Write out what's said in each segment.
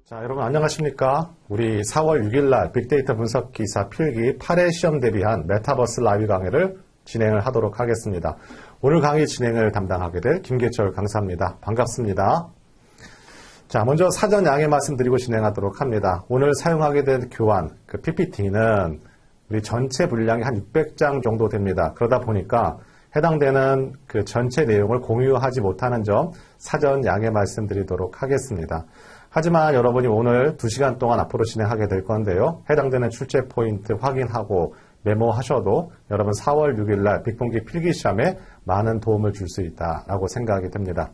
자, 여러분 안녕하십니까? 우리 4월 6일 날 빅데이터 분석 기사 필기 8회 시험 대비한 메타버스 라이브 강의를 진행을 하도록 하겠습니다. 오늘 강의 진행을 담당하게 될 김계철 강사입니다. 반갑습니다. 자, 먼저 사전 양해 말씀드리고 진행하도록 합니다. 오늘 사용하게 된 교환, PPT는 우리 전체 분량이 한 600장 정도 됩니다. 그러다 보니까 해당되는 전체 내용을 공유하지 못하는 점 사전 양해 말씀드리도록 하겠습니다. 하지만 여러분이 오늘 2시간 동안 앞으로 진행하게 될 건데요. 해당되는 출제 포인트 확인하고 메모하셔도 여러분 4월 6일 날 빅본기 필기시험에 많은 도움을 줄 수 있다라고 생각이 됩니다.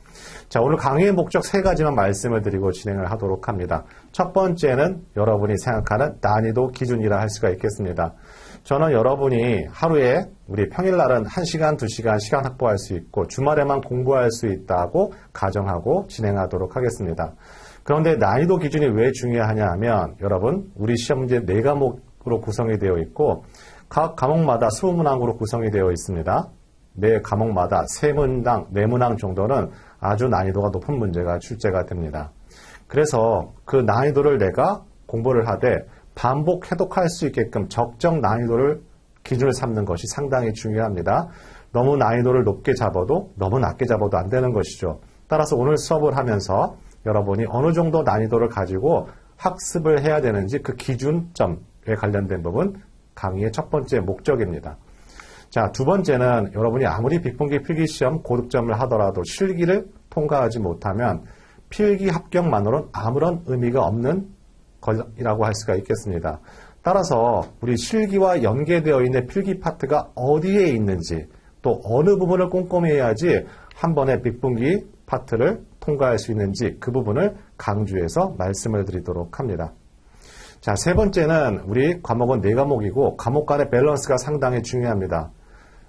자, 오늘 강의의 목적 3가지만 말씀을 드리고 진행을 하도록 합니다. 첫 번째는 여러분이 생각하는 난이도 기준이라 할 수가 있겠습니다. 저는 여러분이 하루에 우리 평일날은 1시간, 2시간 시간 확보할 수 있고 주말에만 공부할 수 있다고 가정하고 진행하도록 하겠습니다. 그런데 난이도 기준이 왜 중요하냐 하면 여러분 우리 시험 문제 4과목으로 구성이 되어 있고 각 과목마다 20문항으로 구성이 되어 있습니다. 매 과목마다 3문항, 4문항 정도는 아주 난이도가 높은 문제가 출제가 됩니다. 그래서 그 난이도를 내가 공부를 하되 반복 해독할 수 있게끔 적정 난이도를 기준을 삼는 것이 상당히 중요합니다. 너무 난이도를 높게 잡아도 너무 낮게 잡아도 안 되는 것이죠. 따라서 오늘 수업을 하면서 여러분이 어느 정도 난이도를 가지고 학습을 해야 되는지 그 기준점에 관련된 부분 강의의 첫 번째 목적입니다. 자, 두 번째는 여러분이 아무리 빅본기 필기시험 고득점을 하더라도 실기를 통과하지 못하면 필기 합격만으로는 아무런 의미가 없는 것이라고 할 수가 있겠습니다. 따라서 우리 실기와 연계되어 있는 필기 파트가 어디에 있는지 또 어느 부분을 꼼꼼히 해야지 한 번에 빅본기 파트를 통과할 수 있는지 그 부분을 강조해서 말씀을 드리도록 합니다. 자, 세 번째는 우리 과목은 4과목이고 과목 간의 밸런스가 상당히 중요합니다.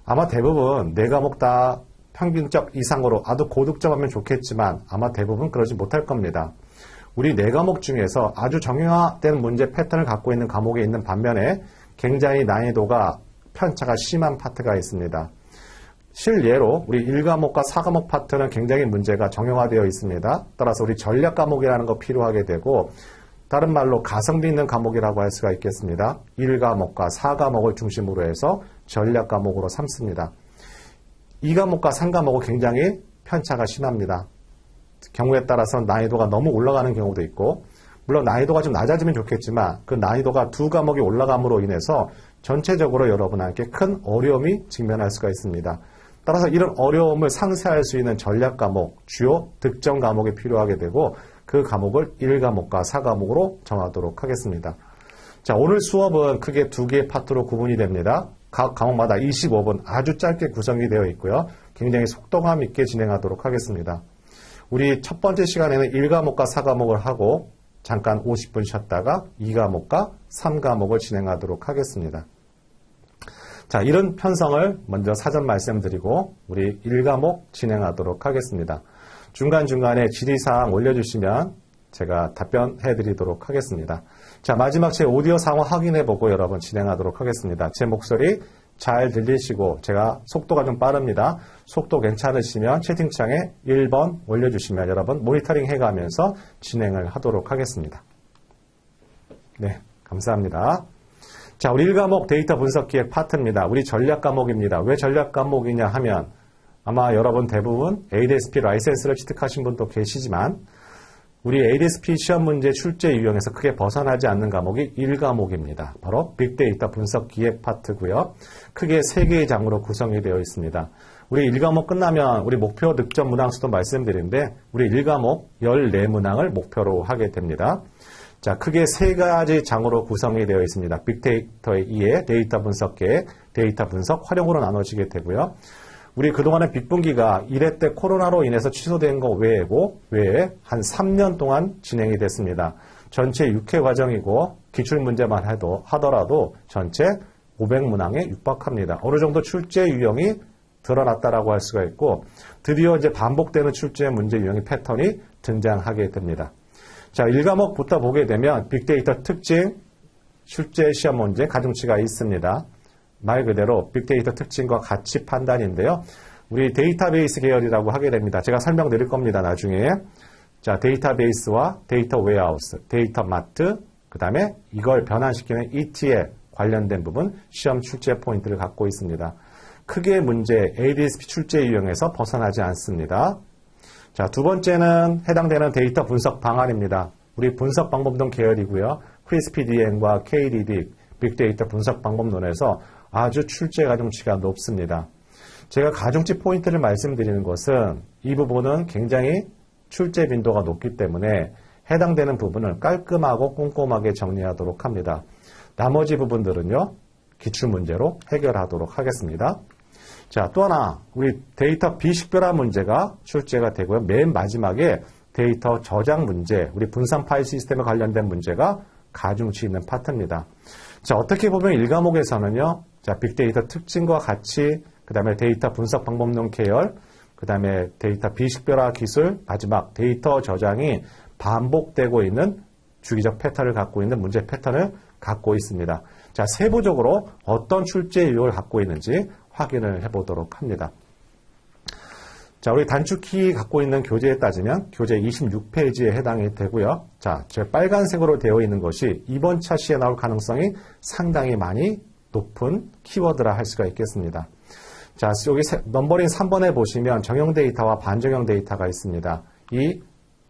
아마 대부분 4과목 다 평균적 이상으로 아주 고득점하면 좋겠지만 아마 대부분 그러지 못할 겁니다. 우리 4과목 중에서 아주 정형화된 문제 패턴을 갖고 있는 과목에 있는 반면에 굉장히 난이도가 편차가 심한 파트가 있습니다. 실예로 우리 1과목과 4과목 파트는 굉장히 문제가 정형화되어 있습니다. 따라서 우리 전략 과목이라는 거 필요하게 되고 다른 말로 가성비 있는 과목이라고 할 수가 있겠습니다. 1과목과 4과목을 중심으로 해서 전략 과목으로 삼습니다. 2과목과 3과목은 굉장히 편차가 심합니다. 경우에 따라서는 난이도가 너무 올라가는 경우도 있고 물론 난이도가 좀 낮아지면 좋겠지만 그 난이도가 2과목이 올라감으로 인해서 전체적으로 여러분에게 큰 어려움이 직면할 수가 있습니다. 따라서 이런 어려움을 상쇄할 수 있는 전략 과목, 주요 득점 과목이 필요하게 되고 그 과목을 1과목과 4과목으로 정하도록 하겠습니다. 자, 오늘 수업은 크게 2개의 파트로 구분이 됩니다. 각 과목마다 25분 아주 짧게 구성이 되어 있고요. 굉장히 속도감 있게 진행하도록 하겠습니다. 우리 첫 번째 시간에는 1과목과 4과목을 하고 잠깐 50분 쉬었다가 2과목과 3과목을 진행하도록 하겠습니다. 자, 이런 편성을 먼저 사전 말씀드리고 우리 1과목 진행하도록 하겠습니다. 중간중간에 질의사항 올려주시면 제가 답변해 드리도록 하겠습니다. 자, 마지막 제 오디오 상황 확인해보고 여러분 진행하도록 하겠습니다. 제 목소리 잘 들리시고 제가 속도가 좀 빠릅니다. 속도 괜찮으시면 채팅창에 1번 올려주시면 여러분 모니터링 해가면서 진행을 하도록 하겠습니다. 네, 감사합니다. 자, 우리 1과목 데이터 분석 기획 파트입니다. 우리 전략 과목입니다. 왜 전략 과목이냐 하면 아마 여러분 대부분 ADSP 라이센스를 취득하신 분도 계시지만 우리 ADSP 시험 문제 출제 유형에서 크게 벗어나지 않는 과목이 1과목입니다. 바로 빅데이터 분석 기획 파트고요. 크게 3개의 장으로 구성이 되어 있습니다. 우리 1과목 끝나면 우리 목표 득점 문항수도 말씀드리는데 우리 1과목 14문항을 목표로 하게 됩니다. 자, 크게 3가지 장으로 구성이 되어 있습니다. 빅데이터의 2에 데이터 분석 계획, 데이터 분석 활용으로 나눠지게 되고요. 우리 그동안의 빅본기가 1회 때 코로나로 인해서 취소된 거 외에 한 3년 동안 진행이 됐습니다. 전체 6회 과정이고 기출문제만 하더라도 전체 500문항에 육박합니다. 어느 정도 출제 유형이 드러났다라고 할 수가 있고 드디어 이제 반복되는 출제 문제 유형의 패턴이 등장하게 됩니다. 자, 1과목부터 보게 되면 빅데이터 특징, 출제 시험 문제, 가중치가 있습니다. 말 그대로 빅데이터 특징과 가치 판단인데요. 우리 데이터베이스 계열이라고 하게 됩니다. 제가 설명드릴 겁니다. 나중에. 자, 데이터베이스와 데이터 웨어하우스, 데이터 마트, 그 다음에 이걸 변환시키는 ETL 관련된 부분 시험 출제 포인트를 갖고 있습니다. 크게 문제 ADSP 출제 유형에서 벗어나지 않습니다. 자, 두 번째는 해당되는 데이터 분석 방안입니다. 우리 분석 방법론 계열이고요. 크리스피DM과 KDD, 빅데이터 분석 방법론에서 아주 출제 가중치가 높습니다. 제가 가중치 포인트를 말씀드리는 것은 이 부분은 굉장히 출제 빈도가 높기 때문에 해당되는 부분을 깔끔하고 꼼꼼하게 정리하도록 합니다. 나머지 부분들은요, 기출문제로 해결하도록 하겠습니다. 자, 또 하나, 우리 데이터 비식별화 문제가 출제가 되고요. 맨 마지막에 데이터 저장 문제, 우리 분산 파일 시스템에 관련된 문제가 가중치 있는 파트입니다. 자, 어떻게 보면 1과목에서는요, 자, 빅데이터 특징과 같이, 그 다음에 데이터 분석 방법론 계열, 그 다음에 데이터 비식별화 기술, 마지막 데이터 저장이 반복되고 있는 주기적 패턴을 갖고 있는 문제 패턴을 갖고 있습니다. 자, 세부적으로 어떤 출제 유형을 갖고 있는지 확인을 해보도록 합니다. 자, 우리 단축키 갖고 있는 교재에 따지면 교재 26페이지에 해당이 되고요. 자, 제 빨간색으로 되어 있는 것이 이번 차시에 나올 가능성이 상당히 많이 높은 키워드라 할 수가 있겠습니다. 자, 여기 넘버링 3번에 보시면 정형 데이터와 반정형 데이터가 있습니다. 이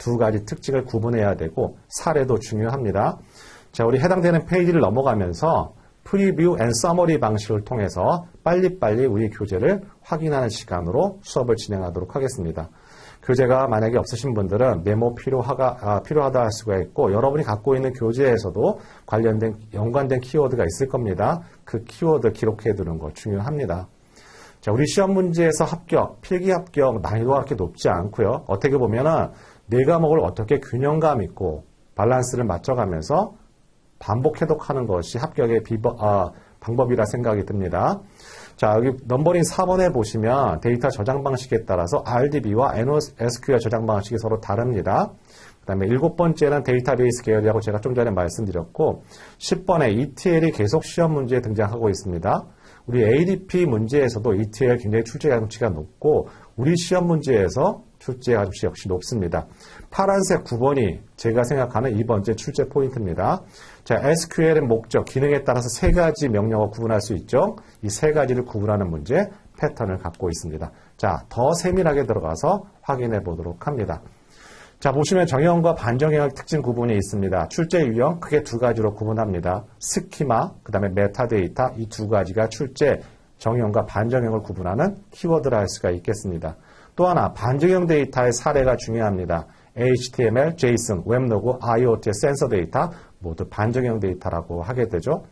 두 가지 특징을 구분해야 되고 사례도 중요합니다. 자, 우리 해당되는 페이지를 넘어가면서 프리뷰 앤 서머리 방식을 통해서 빨리빨리 우리 교재를 확인하는 시간으로 수업을 진행하도록 하겠습니다. 교재가 만약에 없으신 분들은 메모 필요하다 할 수가 있고 여러분이 갖고 있는 교재에서도 연관된 키워드가 있을 겁니다. 그 키워드 기록해 두는 거 중요합니다. 자, 우리 시험 문제에서 합격, 필기 합격 난이도가 그렇게 높지 않고요. 어떻게 보면은 네 과목을 어떻게 균형감 있고 밸런스를 맞춰가면서 반복 해독하는 것이 합격의 방법이라 생각이 듭니다. 자, 여기 넘버링 4번에 보시면 데이터 저장 방식에 따라서 RDB와 NoSQL 저장 방식이 서로 다릅니다. 그 다음에 7번째는 데이터베이스 계열이라고 제가 좀 전에 말씀드렸고 10번에 ETL이 계속 시험 문제에 등장하고 있습니다. 우리 ADP 문제에서도 ETL 굉장히 출제 가중치가 높고 우리 시험 문제에서 출제 가중치 역시 높습니다. 파란색 9번이 제가 생각하는 2번째 출제 포인트입니다. 자, SQL의 목적, 기능에 따라서 세 가지 명령어 구분할 수 있죠. 이 세 가지를 구분하는 문제 패턴을 갖고 있습니다. 자, 더 세밀하게 들어가서 확인해 보도록 합니다. 자, 보시면 정형과 반정형의 특징 구분이 있습니다. 출제 유형 크게 두 가지로 구분합니다. 스키마, 그 다음에 메타데이터 이 두 가지가 출제 정형과 반정형을 구분하는 키워드라 할 수가 있겠습니다. 또 하나 반정형 데이터의 사례가 중요합니다. HTML, JSON, 웹로그, IoT, 센서 데이터 모두 반정형 데이터라고 하게 되죠.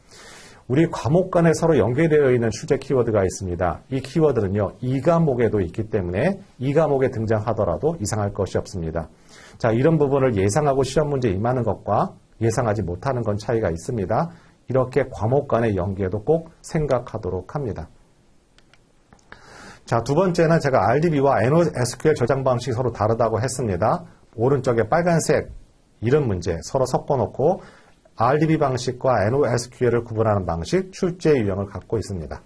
우리 과목 간에 서로 연계되어 있는 출제 키워드가 있습니다. 이 키워드는요, 2과목에도 있기 때문에 2과목에 등장하더라도 이상할 것이 없습니다. 자, 이런 부분을 예상하고 시험 문제 임하는 것과 예상하지 못하는 건 차이가 있습니다. 이렇게 과목 간의 연계도 꼭 생각하도록 합니다. 자, 두 번째는 제가 RDB와 NoSQL 저장 방식이 서로 다르다고 했습니다. 오른쪽에 빨간색 이런 문제 서로 섞어놓고 RDB 방식과 NoSQL을 구분하는 방식, 출제 유형을 갖고 있습니다.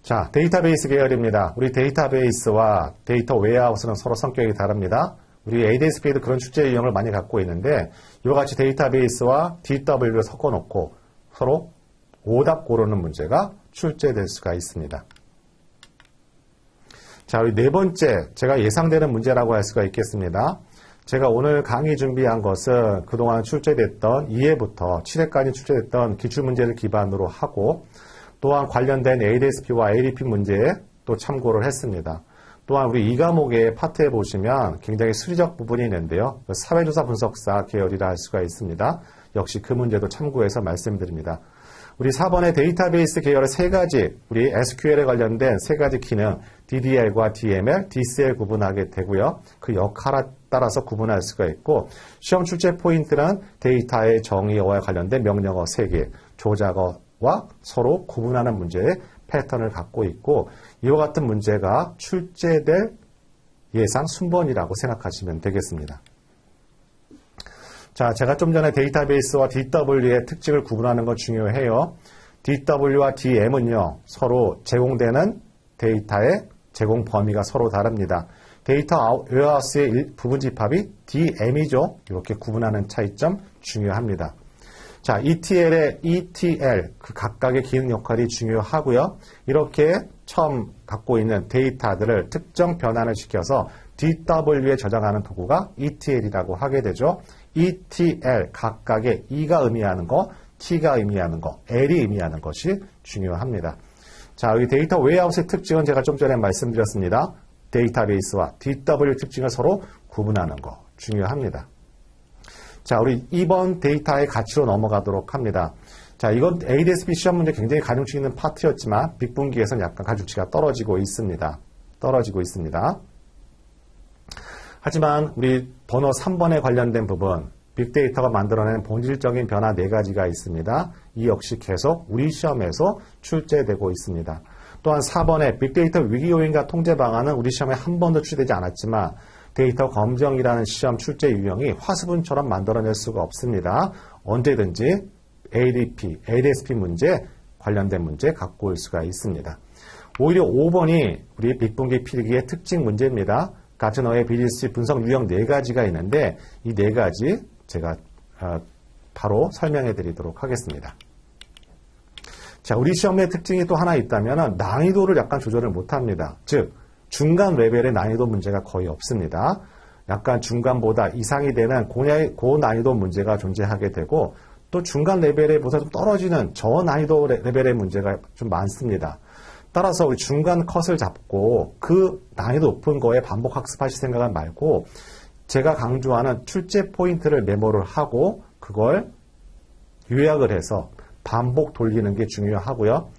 자, 데이터베이스 계열입니다. 우리 데이터베이스와 데이터 웨어하우스는 서로 성격이 다릅니다. 우리 ADSP도 그런 출제 유형을 많이 갖고 있는데 이와 같이 데이터베이스와 DW를 섞어놓고 서로 오답 고르는 문제가 출제될 수가 있습니다. 자, 우리 네 번째, 제가 예상되는 문제라고 할 수가 있겠습니다. 제가 오늘 강의 준비한 것은 그동안 출제됐던 2회부터 7회까지 출제됐던 기출문제를 기반으로 하고 또한 관련된 ADSP와 ADP 문제에 또 참고를 했습니다. 또한 우리 2과목의 파트에 보시면 굉장히 수리적 부분이 있는데요. 사회조사 분석사 계열이라 할 수가 있습니다. 역시 그 문제도 참고해서 말씀드립니다. 우리 4번의 데이터베이스 계열의 세 가지, 우리 SQL에 관련된 세 가지 기능, DDL과 DML, DCL 구분하게 되고요. 그 역할에 따라서 구분할 수가 있고, 시험 출제 포인트는 데이터의 정의어와 관련된 명령어 3개, 조작어와 서로 구분하는 문제의 패턴을 갖고 있고, 이와 같은 문제가 출제될 예상 순번이라고 생각하시면 되겠습니다. 자, 제가 좀 전에 데이터베이스와 DW의 특징을 구분하는 건 중요해요. DW와 DM은요, 서로 제공되는 데이터의 제공 범위가 서로 다릅니다. 데이터 웨어하우스의 부분 집합이 DM이죠. 이렇게 구분하는 차이점 중요합니다. 자, ETL의 ETL, 그 각각의 기능 역할이 중요하고요. 이렇게 처음 갖고 있는 데이터들을 특정 변환을 시켜서 DW에 저장하는 도구가 ETL이라고 하게 되죠. ETL, 각각의 E가 의미하는 거, T가 의미하는 거, L이 의미하는 것이 중요합니다. 자, 여기 데이터 웨어하우스의 특징은 제가 좀 전에 말씀드렸습니다. 데이터베이스와 DW 특징을 서로 구분하는 거 중요합니다. 자, 우리 2번 데이터의 가치로 넘어가도록 합니다. 자, 이건 ADS-B 시험 문제 굉장히 가중치 있는 파트였지만 빅분기에서는 약간 가중치가 떨어지고 있습니다. 하지만 우리 번호 3번에 관련된 부분, 빅데이터가 만들어낸 본질적인 변화 4가지가 있습니다. 이 역시 계속 우리 시험에서 출제되고 있습니다. 또한 4번에 빅데이터 위기 요인과 통제 방안은 우리 시험에 한 번도 출제되지 않았지만 데이터 검정이라는 시험 출제 유형이 화수분처럼 만들어낼 수가 없습니다. 언제든지 ADP, ADS-B 문제, 관련된 문제 갖고 올 수가 있습니다. 오히려 5번이 우리 빅분기 필기의 특징 문제입니다. 가트너의 BDC 분석 유형 4가지가 있는데 이 4가지 제가 바로 설명해 드리도록 하겠습니다. 자, 우리 시험의 특징이 또 하나 있다면 난이도를 약간 조절을 못합니다. 즉, 중간 레벨의 난이도 문제가 거의 없습니다. 약간 중간보다 이상이 되는 고난이도 문제가 존재하게 되고 또 중간 레벨에 보다 좀 떨어지는 저난이도 레벨의 문제가 좀 많습니다. 따라서 우리 중간 컷을 잡고 그 난이도 높은 거에 반복 학습하실 생각은 말고 제가 강조하는 출제 포인트를 메모를 하고 그걸 요약을 해서 반복 돌리는 게 중요하고요.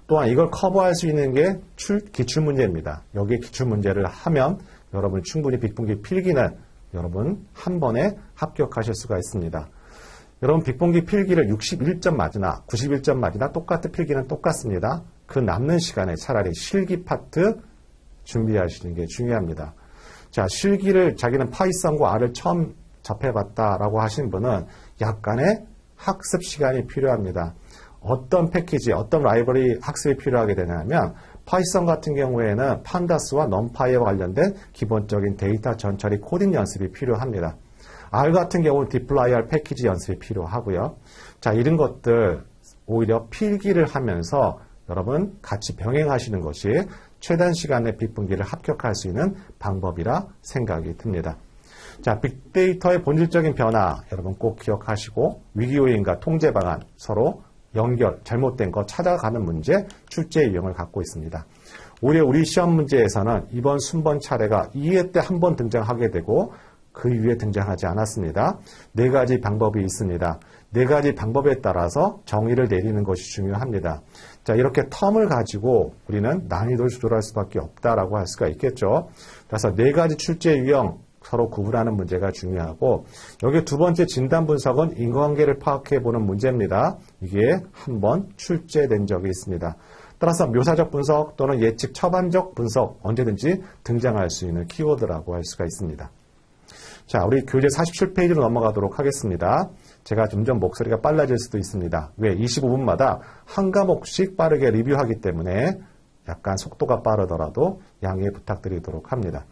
또한 이걸 커버할 수 있는 게 기출문제입니다. 여기에 기출문제를 하면 여러분 충분히 빅분기 필기는 여러분 한 번에 합격하실 수가 있습니다. 여러분 빅분기 필기를 61점 맞으나 91점 맞으나 똑같은 필기는 똑같습니다. 그 남는 시간에 차라리 실기 파트 준비하시는 게 중요합니다. 자, 실기를 자기는 파이썬과 R을 처음 접해봤다라고 하신 분은 약간의 학습 시간이 필요합니다. 어떤 패키지, 어떤 라이브러리 학습이 필요하게 되냐면 파이썬 같은 경우에는 판다스와 넘파이와 관련된 기본적인 데이터 전처리 코딩 연습이 필요합니다. R 같은 경우는 디플라이할 패키지 연습이 필요하고요. 자, 이런 것들 오히려 필기를 하면서 여러분 같이 병행하시는 것이 최단 시간에 빅분기를 합격할 수 있는 방법이라 생각이 듭니다. 자, 빅데이터의 본질적인 변화 여러분 꼭 기억하시고 위기 요인과 통제 방안 서로 연결, 잘못된 거 찾아가는 문제 출제 유형을 갖고 있습니다. 오히려 우리 시험 문제에서는 이번 순번 차례가 2회 때 한 번 등장하게 되고 그 이후에 등장하지 않았습니다. 4가지 방법이 있습니다. 4가지 방법에 따라서 정의를 내리는 것이 중요합니다. 자, 이렇게 텀을 가지고 우리는 난이도를 조절할 수밖에 없다라고 할 수가 있겠죠. 그래서 4가지 출제 유형 서로 구분하는 문제가 중요하고 여기 두 번째 진단 분석은 인과관계를 파악해보는 문제입니다. 이게 한번 출제된 적이 있습니다. 따라서 묘사적 분석 또는 예측 처반적 분석 언제든지 등장할 수 있는 키워드라고 할 수가 있습니다. 자, 우리 교재 47페이지로 넘어가도록 하겠습니다. 제가 점점 목소리가 빨라질 수도 있습니다. 왜? 25분마다 한 과목씩 빠르게 리뷰하기 때문에 약간 속도가 빠르더라도 양해 부탁드리도록 합니다.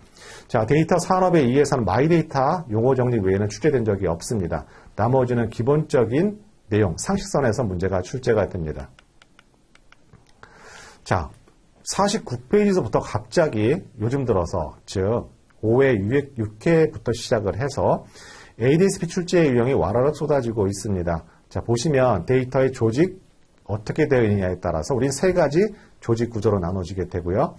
자, 데이터 산업에 의해서는 마이데이터 용어 정리 외에는 출제된 적이 없습니다. 나머지는 기본적인 내용, 상식선에서 문제가 출제가 됩니다. 자, 49페이지서부터 갑자기 요즘 들어서, 즉 5회, 6회부터 시작을 해서 ADS-B 출제 유형이 와라락 쏟아지고 있습니다. 자, 보시면 데이터의 조직 어떻게 되어 있느냐에 따라서 우리는 3가지 조직 구조로 나눠지게 되고요.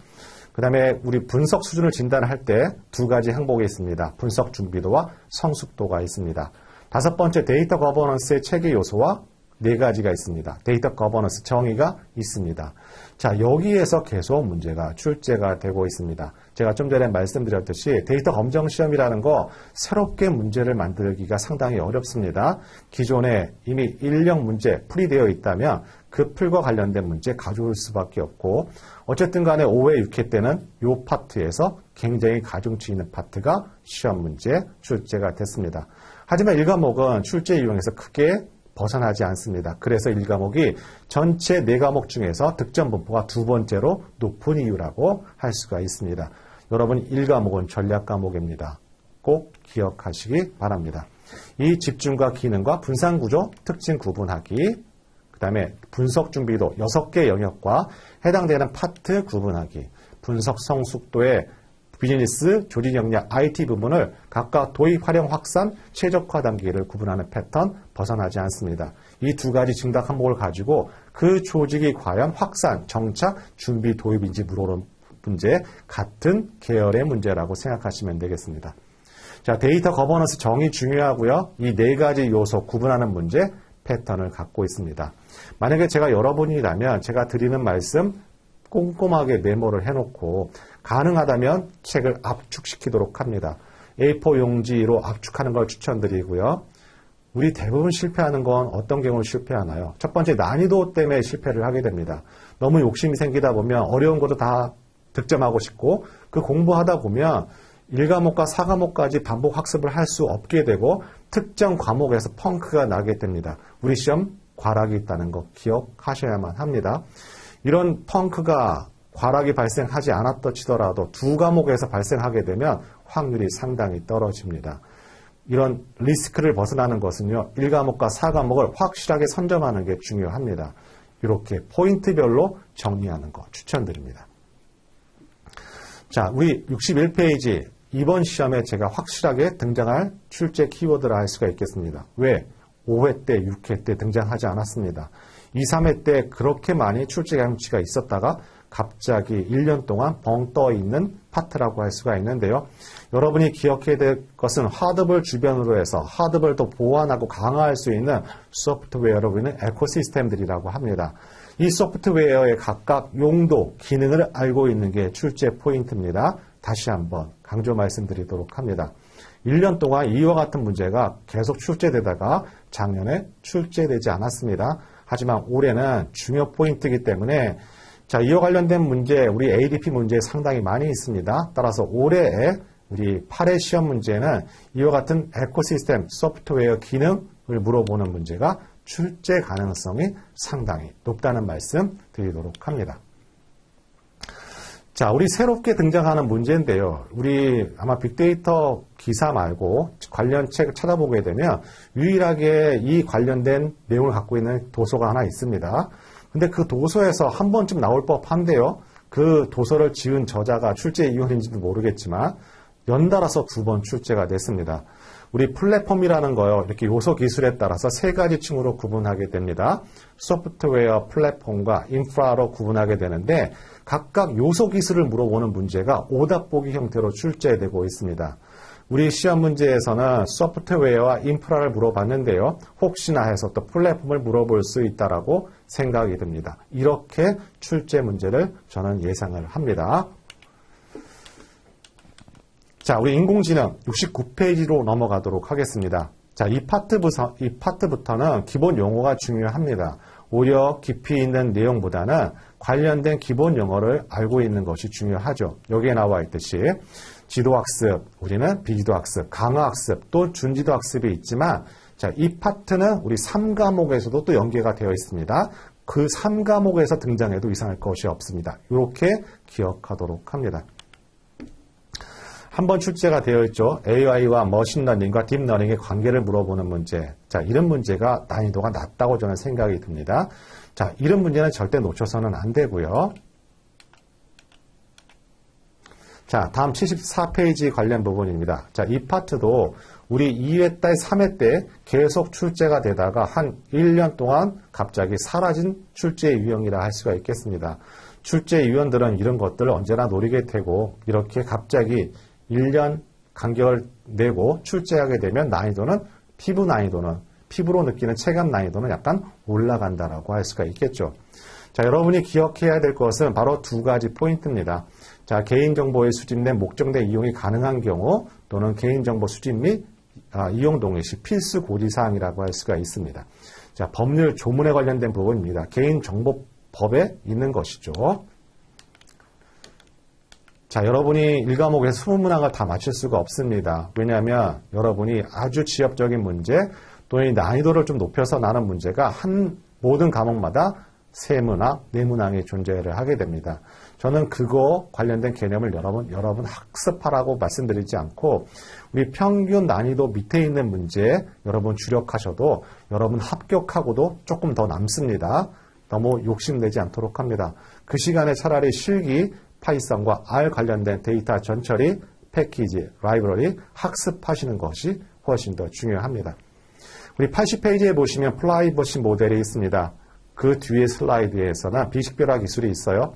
그 다음에 우리 분석 수준을 진단할 때 2가지 항목이 있습니다. 분석 준비도와 성숙도가 있습니다. 5번째 데이터 거버넌스의 체계 요소와 4가지가 있습니다. 데이터 거버넌스 정의가 있습니다. 자, 여기에서 계속 문제가 출제가 되고 있습니다. 제가 좀 전에 말씀드렸듯이 데이터 검정 시험이라는 거 새롭게 문제를 만들기가 상당히 어렵습니다. 기존에 이미 1령 문제 풀이되어 있다면 그 풀과 관련된 문제 가져올 수밖에 없고 어쨌든 간에 5회, 6회 때는 이 파트에서 굉장히 가중치 있는 파트가 시험 문제 출제가 됐습니다. 하지만 1과목은 출제 유형에서 크게 벗어나지 않습니다. 그래서 1과목이 전체 4과목 중에서 득점 분포가 두 번째로 높은 이유라고 할 수가 있습니다. 여러분 1과목은 전략 과목입니다. 꼭 기억하시기 바랍니다. 이 집중과 기능과 분산구조, 특징 구분하기, 그 다음에 분석 준비도 6개 영역과 해당되는 파트 구분하기, 분석 성숙도의 비즈니스, 조직 역량, IT 부분을 각각 도입, 활용, 확산, 최적화 단계를 구분하는 패턴 벗어나지 않습니다. 이 두 가지 증답 항목을 가지고 그 조직이 과연 확산, 정착, 준비, 도입인지 물어보는 문제, 같은 계열의 문제라고 생각하시면 되겠습니다. 자, 데이터 거버넌스 정의 중요하고요. 이 4가지 요소 구분하는 문제, 패턴을 갖고 있습니다. 만약에 제가 여러분이라면 제가 드리는 말씀 꼼꼼하게 메모를 해놓고 가능하다면 책을 압축시키도록 합니다. A4 용지로 압축하는 걸 추천드리고요. 우리 대부분 실패하는 건 어떤 경우를 실패하나요? 첫 번째, 난이도 때문에 실패를 하게 됩니다. 너무 욕심이 생기다 보면 어려운 것도 다 득점하고 싶고 그 공부하다 보면 1과목과 4과목까지 반복 학습을 할 수 없게 되고 특정 과목에서 펑크가 나게 됩니다. 우리 시험 과락이 있다는 거 기억하셔야만 합니다. 이런 펑크가 과락이 발생하지 않았다 치더라도 2과목에서 발생하게 되면 확률이 상당히 떨어집니다. 이런 리스크를 벗어나는 것은요, 1과목과 4과목을 확실하게 선점하는 게 중요합니다. 이렇게 포인트별로 정리하는 거 추천드립니다. 자, 우리 61페이지 이번 시험에 제가 확실하게 등장할 출제 키워드라 할 수가 있겠습니다. 왜? 5회 때, 6회 때 등장하지 않았습니다. 2, 3회 때 그렇게 많이 출제 경험치가 있었다가 갑자기 1년 동안 벙 떠 있는 파트라고 할 수가 있는데요. 여러분이 기억해야 될 것은 하드볼 주변으로 해서 하드볼을 더 보완하고 강화할 수 있는 소프트웨어로 보이는 에코시스템들이라고 합니다. 이 소프트웨어의 각각 용도, 기능을 알고 있는 게 출제 포인트입니다. 다시 한번 강조 말씀드리도록 합니다. 1년 동안 이와 같은 문제가 계속 출제되다가 작년에 출제되지 않았습니다. 하지만 올해는 중요 포인트이기 때문에 자, 이와 관련된 문제, 우리 ADP 문제 상당히 많이 있습니다. 따라서 올해의 우리 8회 시험 문제는 이와 같은 에코시스템, 소프트웨어 기능을 물어보는 문제가 출제 가능성이 상당히 높다는 말씀 드리도록 합니다. 자, 우리 새롭게 등장하는 문제인데요. 우리 아마 빅데이터 기사 말고 관련 책을 찾아보게 되면 유일하게 이 관련된 내용을 갖고 있는 도서가 하나 있습니다. 근데 그 도서에서 한 번쯤 나올 법한데요. 그 도서를 지은 저자가 출제 이유인지도 모르겠지만 연달아서 2번 출제가 됐습니다. 우리 플랫폼이라는 거요. 이렇게 요소 기술에 따라서 3가지 층으로 구분하게 됩니다. 소프트웨어, 플랫폼과 인프라로 구분하게 되는데 각각 요소 기술을 물어보는 문제가 오답 보기 형태로 출제되고 있습니다. 우리 시험 문제에서는 소프트웨어와 인프라를 물어봤는데요. 혹시나 해서 또 플랫폼을 물어볼 수 있다라고 생각이 듭니다. 이렇게 출제 문제를 저는 예상을 합니다. 자, 우리 인공지능 69페이지로 넘어가도록 하겠습니다. 자, 이 파트부터는 기본 용어가 중요합니다. 오히려 깊이 있는 내용보다는 관련된 기본 용어를 알고 있는 것이 중요하죠. 여기에 나와 있듯이 지도학습, 우리는 비지도학습, 강화학습, 또 준지도학습이 있지만 자, 이 파트는 우리 3과목에서도 또 연계가 되어 있습니다. 그 3과목에서 등장해도 이상할 것이 없습니다. 이렇게 기억하도록 합니다. 한번 출제가 되어 있죠. AI와 머신러닝과 딥러닝의 관계를 물어보는 문제. 자, 이런 문제가 난이도가 낮다고 저는 생각이 듭니다. 자, 이런 문제는 절대 놓쳐서는 안 되고요. 자, 다음 74페이지 관련 부분입니다. 자, 이 파트도 우리 2회 때, 3회 때 계속 출제가 되다가 한 1년 동안 갑자기 사라진 출제 유형이라 할 수가 있겠습니다. 출제 유형들은 이런 것들을 언제나 노리게 되고 이렇게 갑자기 1년 간격을 내고 출제하게 되면 난이도는 피부로 느끼는 체감 난이도는 약간 올라간다라고 할 수가 있겠죠. 자, 여러분이 기억해야 될 것은 바로 2가지 포인트입니다. 자, 개인정보의 수집 내 목적대 이용이 가능한 경우 또는 개인정보 수집 및 이용 동의 시 필수 고지사항이라고 할 수가 있습니다. 자, 법률 조문에 관련된 부분입니다. 개인정보법에 있는 것이죠. 자, 여러분이 1과목에서 20문항을 다 맞출 수가 없습니다. 왜냐하면 여러분이 아주 지엽적인 문제 또는 난이도를 좀 높여서 나눈 문제가 모든 과목마다 세문항, 네문항이 존재를 하게 됩니다. 저는 그거 관련된 개념을 여러분 학습하라고 말씀드리지 않고 우리 평균 난이도 밑에 있는 문제에 여러분 주력하셔도 여러분 합격하고도 조금 더 남습니다. 너무 욕심내지 않도록 합니다. 그 시간에 차라리 실기, 파이썬과 R 관련된 데이터 전처리, 패키지, 라이브러리 학습하시는 것이 훨씬 더 중요합니다. 우리 80페이지에 보시면 프라이버시 모델이 있습니다. 그 뒤에 슬라이드에서는 비식별화 기술이 있어요.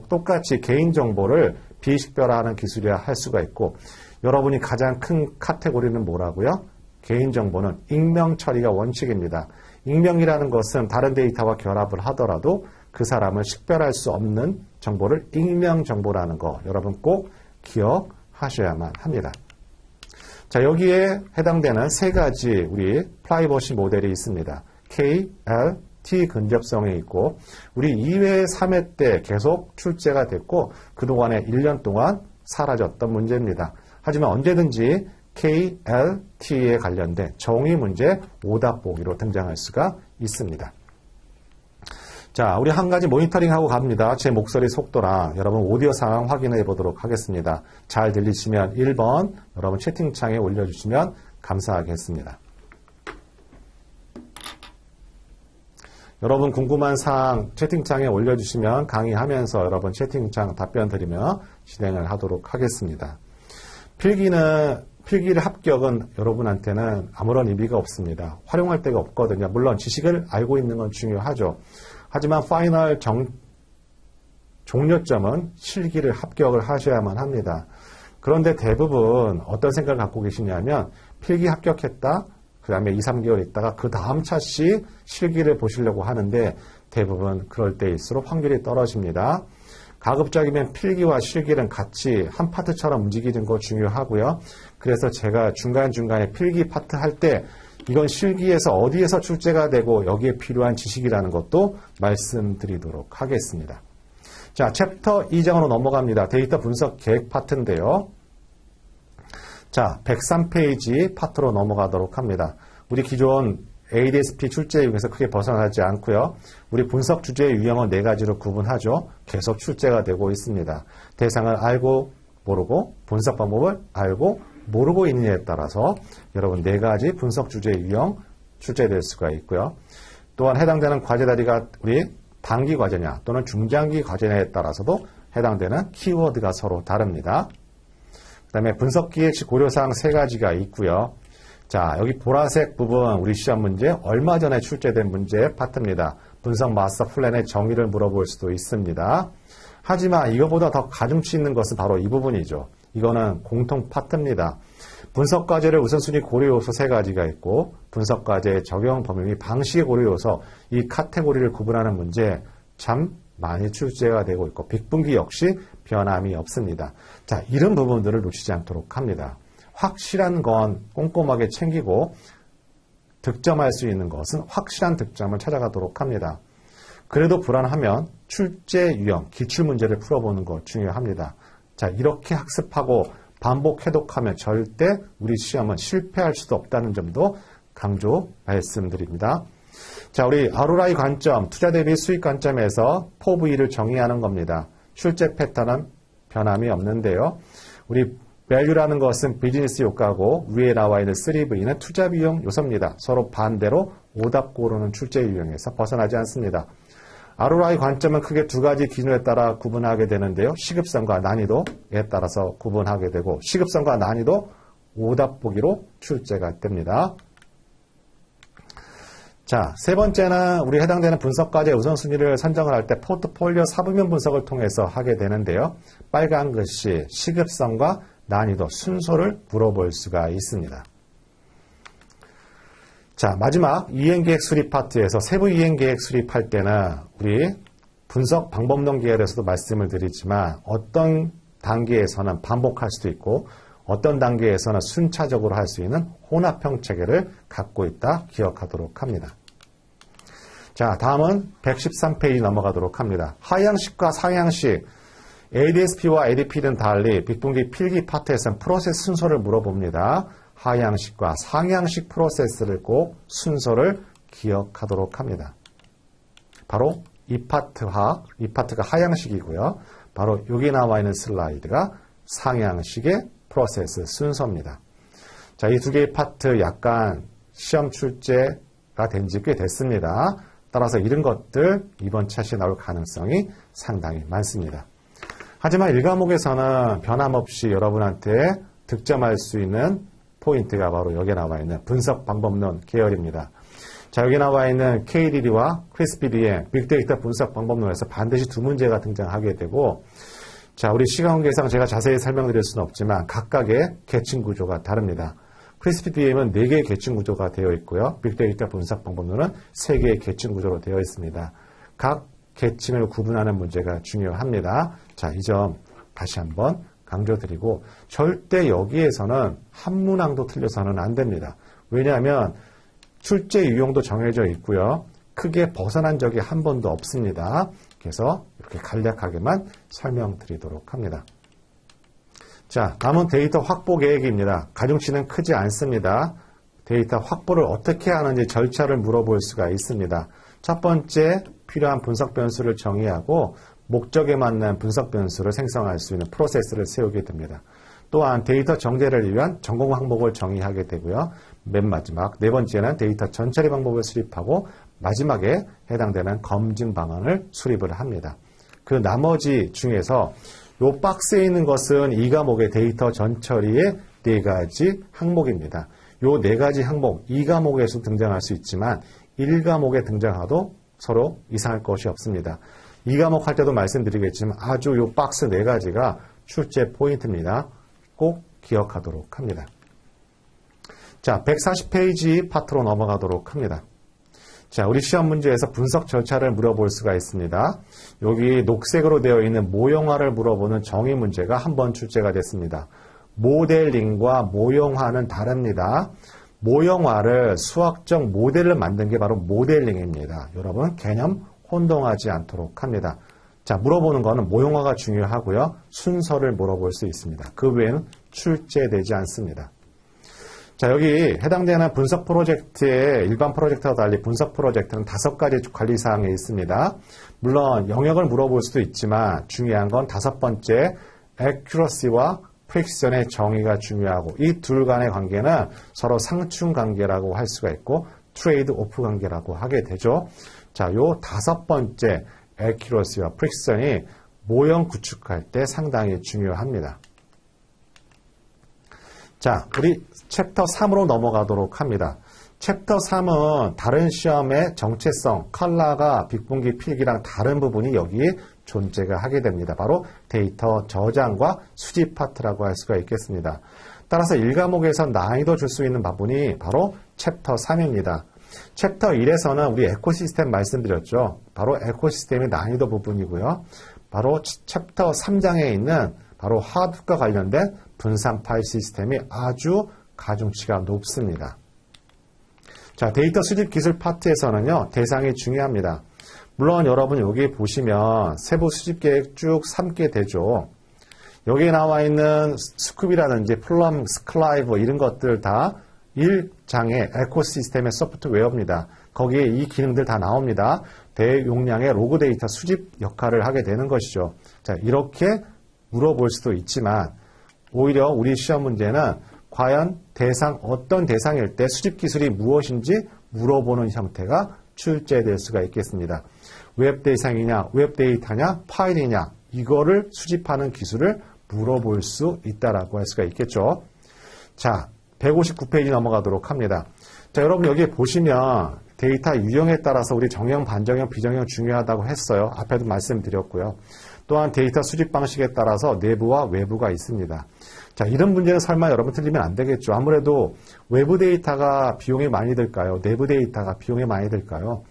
똑같이 개인정보를 비식별화하는 기술이라 할 수가 있고 여러분이 가장 큰 카테고리는 뭐라고요? 개인정보는 익명 처리가 원칙입니다. 익명이라는 것은 다른 데이터와 결합을 하더라도 그 사람을 식별할 수 없는 정보를 익명 정보라는 거 여러분 꼭 기억하셔야만 합니다. 자, 여기에 해당되는 세 가지 우리 프라이버시 모델이 있습니다. K, L, T 근접성이 있고 우리 2회, 3회 때 계속 출제가 됐고 그동안에 1년 동안 사라졌던 문제입니다. 하지만 언제든지 K, L, T에 관련된 정의 문제 오답 보기로 등장할 수가 있습니다. 자, 우리 한 가지 모니터링하고 갑니다. 제 목소리 속도랑 여러분 오디오 상황 확인해 보도록 하겠습니다. 잘 들리시면 1번 여러분 채팅창에 올려주시면 감사하겠습니다. 여러분 궁금한 사항 채팅창에 올려주시면 강의하면서 여러분 채팅창 답변 드리며 진행을 하도록 하겠습니다. 필기의 합격은 여러분한테는 아무런 의미가 없습니다. 활용할 데가 없거든요. 물론 지식을 알고 있는 건 중요하죠. 하지만 파이널 종료점은 실기를 합격을 하셔야만 합니다. 그런데 대부분 어떤 생각을 갖고 계시냐면 필기 합격했다. 그 다음에 2, 3개월 있다가 그 다음 차시 실기를 보시려고 하는데 대부분 그럴 때일수록 확률이 떨어집니다. 가급적이면 필기와 실기는 같이 한 파트처럼 움직이는 거 중요하고요. 그래서 제가 중간중간에 필기 파트 할 때 이건 실기에서 어디에서 출제가 되고 여기에 필요한 지식이라는 것도 말씀드리도록 하겠습니다. 자, 챕터 2장으로 넘어갑니다. 데이터 분석 계획 파트인데요. 자, 103페이지 파트로 넘어가도록 합니다. 우리 기존 ADSP 출제 유형에서 크게 벗어나지 않고요. 우리 분석 주제의 유형은 4가지로 구분하죠. 계속 출제가 되고 있습니다. 대상을 알고 모르고 분석 방법을 알고 모르고 있느냐에 따라서 여러분 4가지 분석 주제의 유형 출제될 수가 있고요. 또한 해당되는 과제 다리가 우리 단기 과제냐 또는 중장기 과제냐에 따라서도 해당되는 키워드가 서로 다릅니다. 그 다음에 분석 기획 시 고려사항 3가지가 있고요. 자, 여기 보라색 부분 우리 시험 문제 얼마 전에 출제된 문제 파트입니다. 분석 마스터 플랜의 정의를 물어볼 수도 있습니다. 하지만 이거보다 더 가중치 있는 것은 바로 이 부분이죠. 이거는 공통 파트입니다. 분석 과제를 우선순위 고려 요소 3가지가 있고 분석 과제의 적용 범위 및 방식의 고려 요소 이 카테고리를 구분하는 문제 참 많이 출제가 되고 있고 빅분기 역시 변함이 없습니다. 자, 이런 부분들을 놓치지 않도록 합니다. 확실한 건 꼼꼼하게 챙기고 득점할 수 있는 것은 확실한 득점을 찾아가도록 합니다. 그래도 불안하면 출제 유형, 기출문제를 풀어보는 것 중요합니다. 자, 이렇게 학습하고 반복 해독하면 절대 우리 시험은 실패할 수도 없다는 점도 강조 말씀드립니다. 자, 우리 ROI 관점, 투자 대비 수익 관점에서 POV를 정의하는 겁니다. 출제 패턴은 변함이 없는데요. 우리 value라는 것은 비즈니스 효과고 위에 나와 있는 3V는 투자 비용 요소입니다. 서로 반대로 오답 고르는 출제 유형에서 벗어나지 않습니다. ROI 관점은 크게 2가지 기준에 따라 구분하게 되는데요. 시급성과 난이도에 따라서 구분하게 되고 시급성과 난이도 오답 보기로 출제가 됩니다. 자, 3번째는 우리 해당되는 분석 과제 우선순위를 선정을 할 때 포트폴리오 사부면 분석을 통해서 하게 되는데요. 빨간 글씨 시급성과 난이도 순서를 물어볼 수가 있습니다. 자, 마지막 이행계획 수립 파트에서 세부 이행계획 수립할 때는 우리 분석 방법론 계열에서도 말씀을 드리지만 어떤 단계에서는 반복할 수도 있고 어떤 단계에서는 순차적으로 할 수 있는 혼합형 체계를 갖고 있다 기억하도록 합니다. 자, 다음은 113페이지 넘어가도록 합니다. 하향식과 상향식 ADSP와 ADP는 달리 빅분기 필기 파트에서는 프로세스 순서를 물어봅니다. 하향식과 상향식 프로세스를 꼭 순서를 기억하도록 합니다. 바로 이 파트가 하향식이고요. 바로 여기 나와 있는 슬라이드가 상향식의 프로세스 순서입니다. 자, 이 두 개의 파트 약간 시험 출제가 된 지 꽤 됐습니다. 따라서 이런 것들 이번 차시에 나올 가능성이 상당히 많습니다. 하지만 1과목에서는 변함없이 여러분한테 득점할 수 있는 포인트가 바로 여기에 나와 있는 분석 방법론 계열입니다. 자, 여기 나와 있는 KDD와 크리스피D의 빅데이터 분석 방법론에서 반드시 두 문제가 등장하게 되고, 자, 우리 시간 관계상 제가 자세히 설명드릴 수는 없지만 각각의 계층 구조가 다릅니다. 크리스피DM은 4개의 계층 구조가 되어 있고요. 빅데이터 분석 방법론은 3개의 계층 구조로 되어 있습니다. 각 계층을 구분하는 문제가 중요합니다. 자, 이 점 다시 한번 강조드리고, 절대 여기에서는 한 문항도 틀려서는 안 됩니다. 왜냐하면 출제 유형도 정해져 있고요. 크게 벗어난 적이 한 번도 없습니다. 그래서 이렇게 간략하게만 설명드리도록 합니다. 자, 남은 데이터 확보 계획입니다. 가중치는 크지 않습니다. 데이터 확보를 어떻게 하는지 절차를 물어볼 수가 있습니다. 첫 번째, 필요한 분석 변수를 정의하고 목적에 맞는 분석 변수를 생성할 수 있는 프로세스를 세우게 됩니다. 또한 데이터 정제를 위한 전공 항목을 정의하게 되고요. 맨 마지막, 네 번째는 데이터 전처리 방법을 수립하고 마지막에 해당되는 검증 방안을 수립을 합니다. 그 나머지 중에서 이 박스에 있는 것은 이 과목의 데이터 전처리의 4가지 항목입니다. 이 4가지 항목, 2과목에서 등장할 수 있지만 1과목에 등장하도 서로 이상할 것이 없습니다. 2과목 할 때도 말씀드리겠지만 아주 이 박스 4가지가 출제 포인트입니다. 꼭 기억하도록 합니다. 자, 140페이지 파트로 넘어가도록 합니다. 자, 우리 시험 문제에서 분석 절차를 물어볼 수가 있습니다. 여기 녹색으로 되어 있는 모형화를 물어보는 정의 문제가 한번 출제가 됐습니다. 모델링과 모형화는 다릅니다. 모형화를 수학적 모델을 만든 게 바로 모델링입니다. 여러분, 개념 혼동하지 않도록 합니다. 자, 물어보는 거는 모형화가 중요하고요. 순서를 물어볼 수 있습니다. 그 외에는 출제되지 않습니다. 자, 여기 해당되는 분석 프로젝트의 일반 프로젝트와 달리 분석 프로젝트는 5가지 관리사항이 있습니다. 물론 영역을 물어볼 수도 있지만 중요한 건 5번째 accuracy와 프릭션의 정의가 중요하고 이 둘 간의 관계는 서로 상충 관계라고 할 수가 있고 트레이드 오프 관계라고 하게 되죠. 자, 요 5번째 accuracy와 프릭션이 모형 구축할 때 상당히 중요합니다. 자, 우리 챕터 3으로 넘어가도록 합니다. 챕터 3은 다른 시험의 정체성, 컬러가 빅분기 필기랑 다른 부분이 여기에 존재가 하게 됩니다. 바로 데이터 저장과 수집 파트라고 할 수가 있겠습니다. 따라서 1과목에서 난이도 줄 수 있는 부분이 바로 챕터 3입니다. 챕터 1에서는 우리 에코시스템 말씀드렸죠. 바로 에코시스템의 난이도 부분이고요. 바로 챕터 3장에 있는 바로 하드과 관련된 분산 파일 시스템이 아주 가중치가 높습니다. 자, 데이터 수집 기술 파트에서는요, 대상이 중요합니다. 물론 여러분 여기 보시면 세부 수집 계획 쭉 삼게 되죠. 여기에 나와 있는 스쿱이라든지 플럼, 스클라이브 이런 것들 다 1장의 에코시스템의 소프트웨어입니다. 거기에 이 기능들 다 나옵니다. 대용량의 로그 데이터 수집 역할을 하게 되는 것이죠. 자, 이렇게 물어볼 수도 있지만 오히려 우리 시험 문제는 과연 어떤 대상일 때 수집 기술이 무엇인지 물어보는 형태가 출제될 수가 있겠습니다. 웹 대상이냐, 웹 데이터냐, 파일이냐 이거를 수집하는 기술을 물어볼 수 있다라고 할 수가 있겠죠. 자, 159페이지 넘어가도록 합니다. 자, 여러분 여기 보시면 데이터 유형에 따라서 우리 정형, 반정형, 비정형 중요하다고 했어요. 앞에도 말씀드렸고요. 또한 데이터 수집 방식에 따라서 내부와 외부가 있습니다. 자, 이런 문제는 설마 여러분 틀리면 안 되겠죠. 아무래도 외부 데이터가 비용이 많이 들까요? 내부 데이터가 비용이 많이 들까요?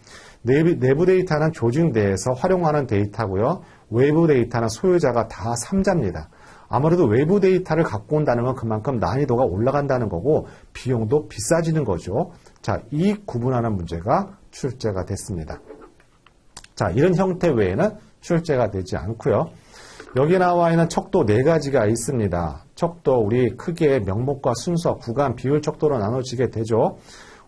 내부 데이터는 조직 내에서 활용하는 데이터고요. 외부 데이터는 소유자가 다 삼자입니다. 아무래도 외부 데이터를 갖고 온다는 건 그만큼 난이도가 올라간다는 거고 비용도 비싸지는 거죠. 자, 이 구분하는 문제가 출제가 됐습니다. 자, 이런 형태 외에는 출제가 되지 않고요. 여기 나와 있는 척도 4가지가 있습니다. 척도 우리 크게 명목과 순서, 구간, 비율 척도로 나눠지게 되죠.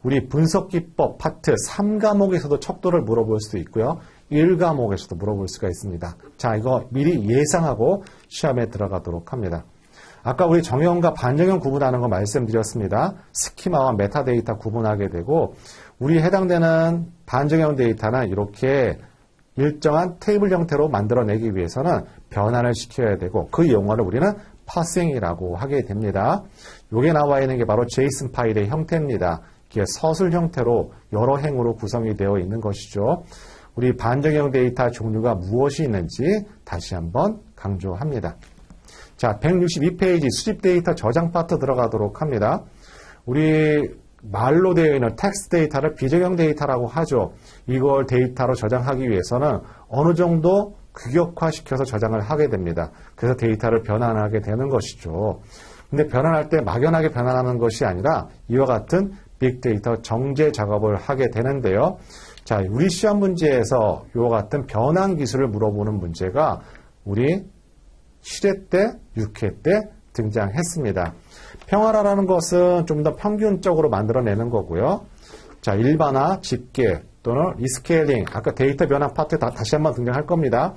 우리 분석기법 파트 3과목에서도 척도를 물어볼 수도 있고요. 1과목에서도 물어볼 수가 있습니다. 자, 이거 미리 예상하고 시험에 들어가도록 합니다. 아까 우리 정형과 반정형 구분하는 거 말씀드렸습니다. 스키마와 메타데이터 구분하게 되고 우리 해당되는 반정형 데이터는 이렇게 일정한 테이블 형태로 만들어내기 위해서는 변환을 시켜야 되고 그 용어를 우리는 파싱이라고 하게 됩니다. 이게 나와 있는 게 바로 제이슨 파일의 형태입니다. 이게 서술 형태로 여러 행으로 구성이 되어 있는 것이죠. 우리 반정형 데이터 종류가 무엇이 있는지 다시 한번 강조합니다. 자, 162페이지 수집 데이터 저장 파트 들어가도록 합니다. 우리 말로 되어 있는 텍스트 데이터를 비정형 데이터라고 하죠. 이걸 데이터로 저장하기 위해서는 어느 정도 규격화시켜서 저장을 하게 됩니다. 그래서 데이터를 변환하게 되는 것이죠. 근데 변환할 때 막연하게 변환하는 것이 아니라 이와 같은 빅데이터 정제 작업을 하게 되는데요. 자, 우리 시험 문제에서 이와 같은 변환 기술을 물어보는 문제가 우리 7회 때, 6회 때 등장했습니다. 평화라는 것은 좀 더 평균적으로 만들어내는 거고요. 자, 일반화, 집계 또는 리스케일링, 아까 데이터 변환 파트 다시 한번 등장할 겁니다.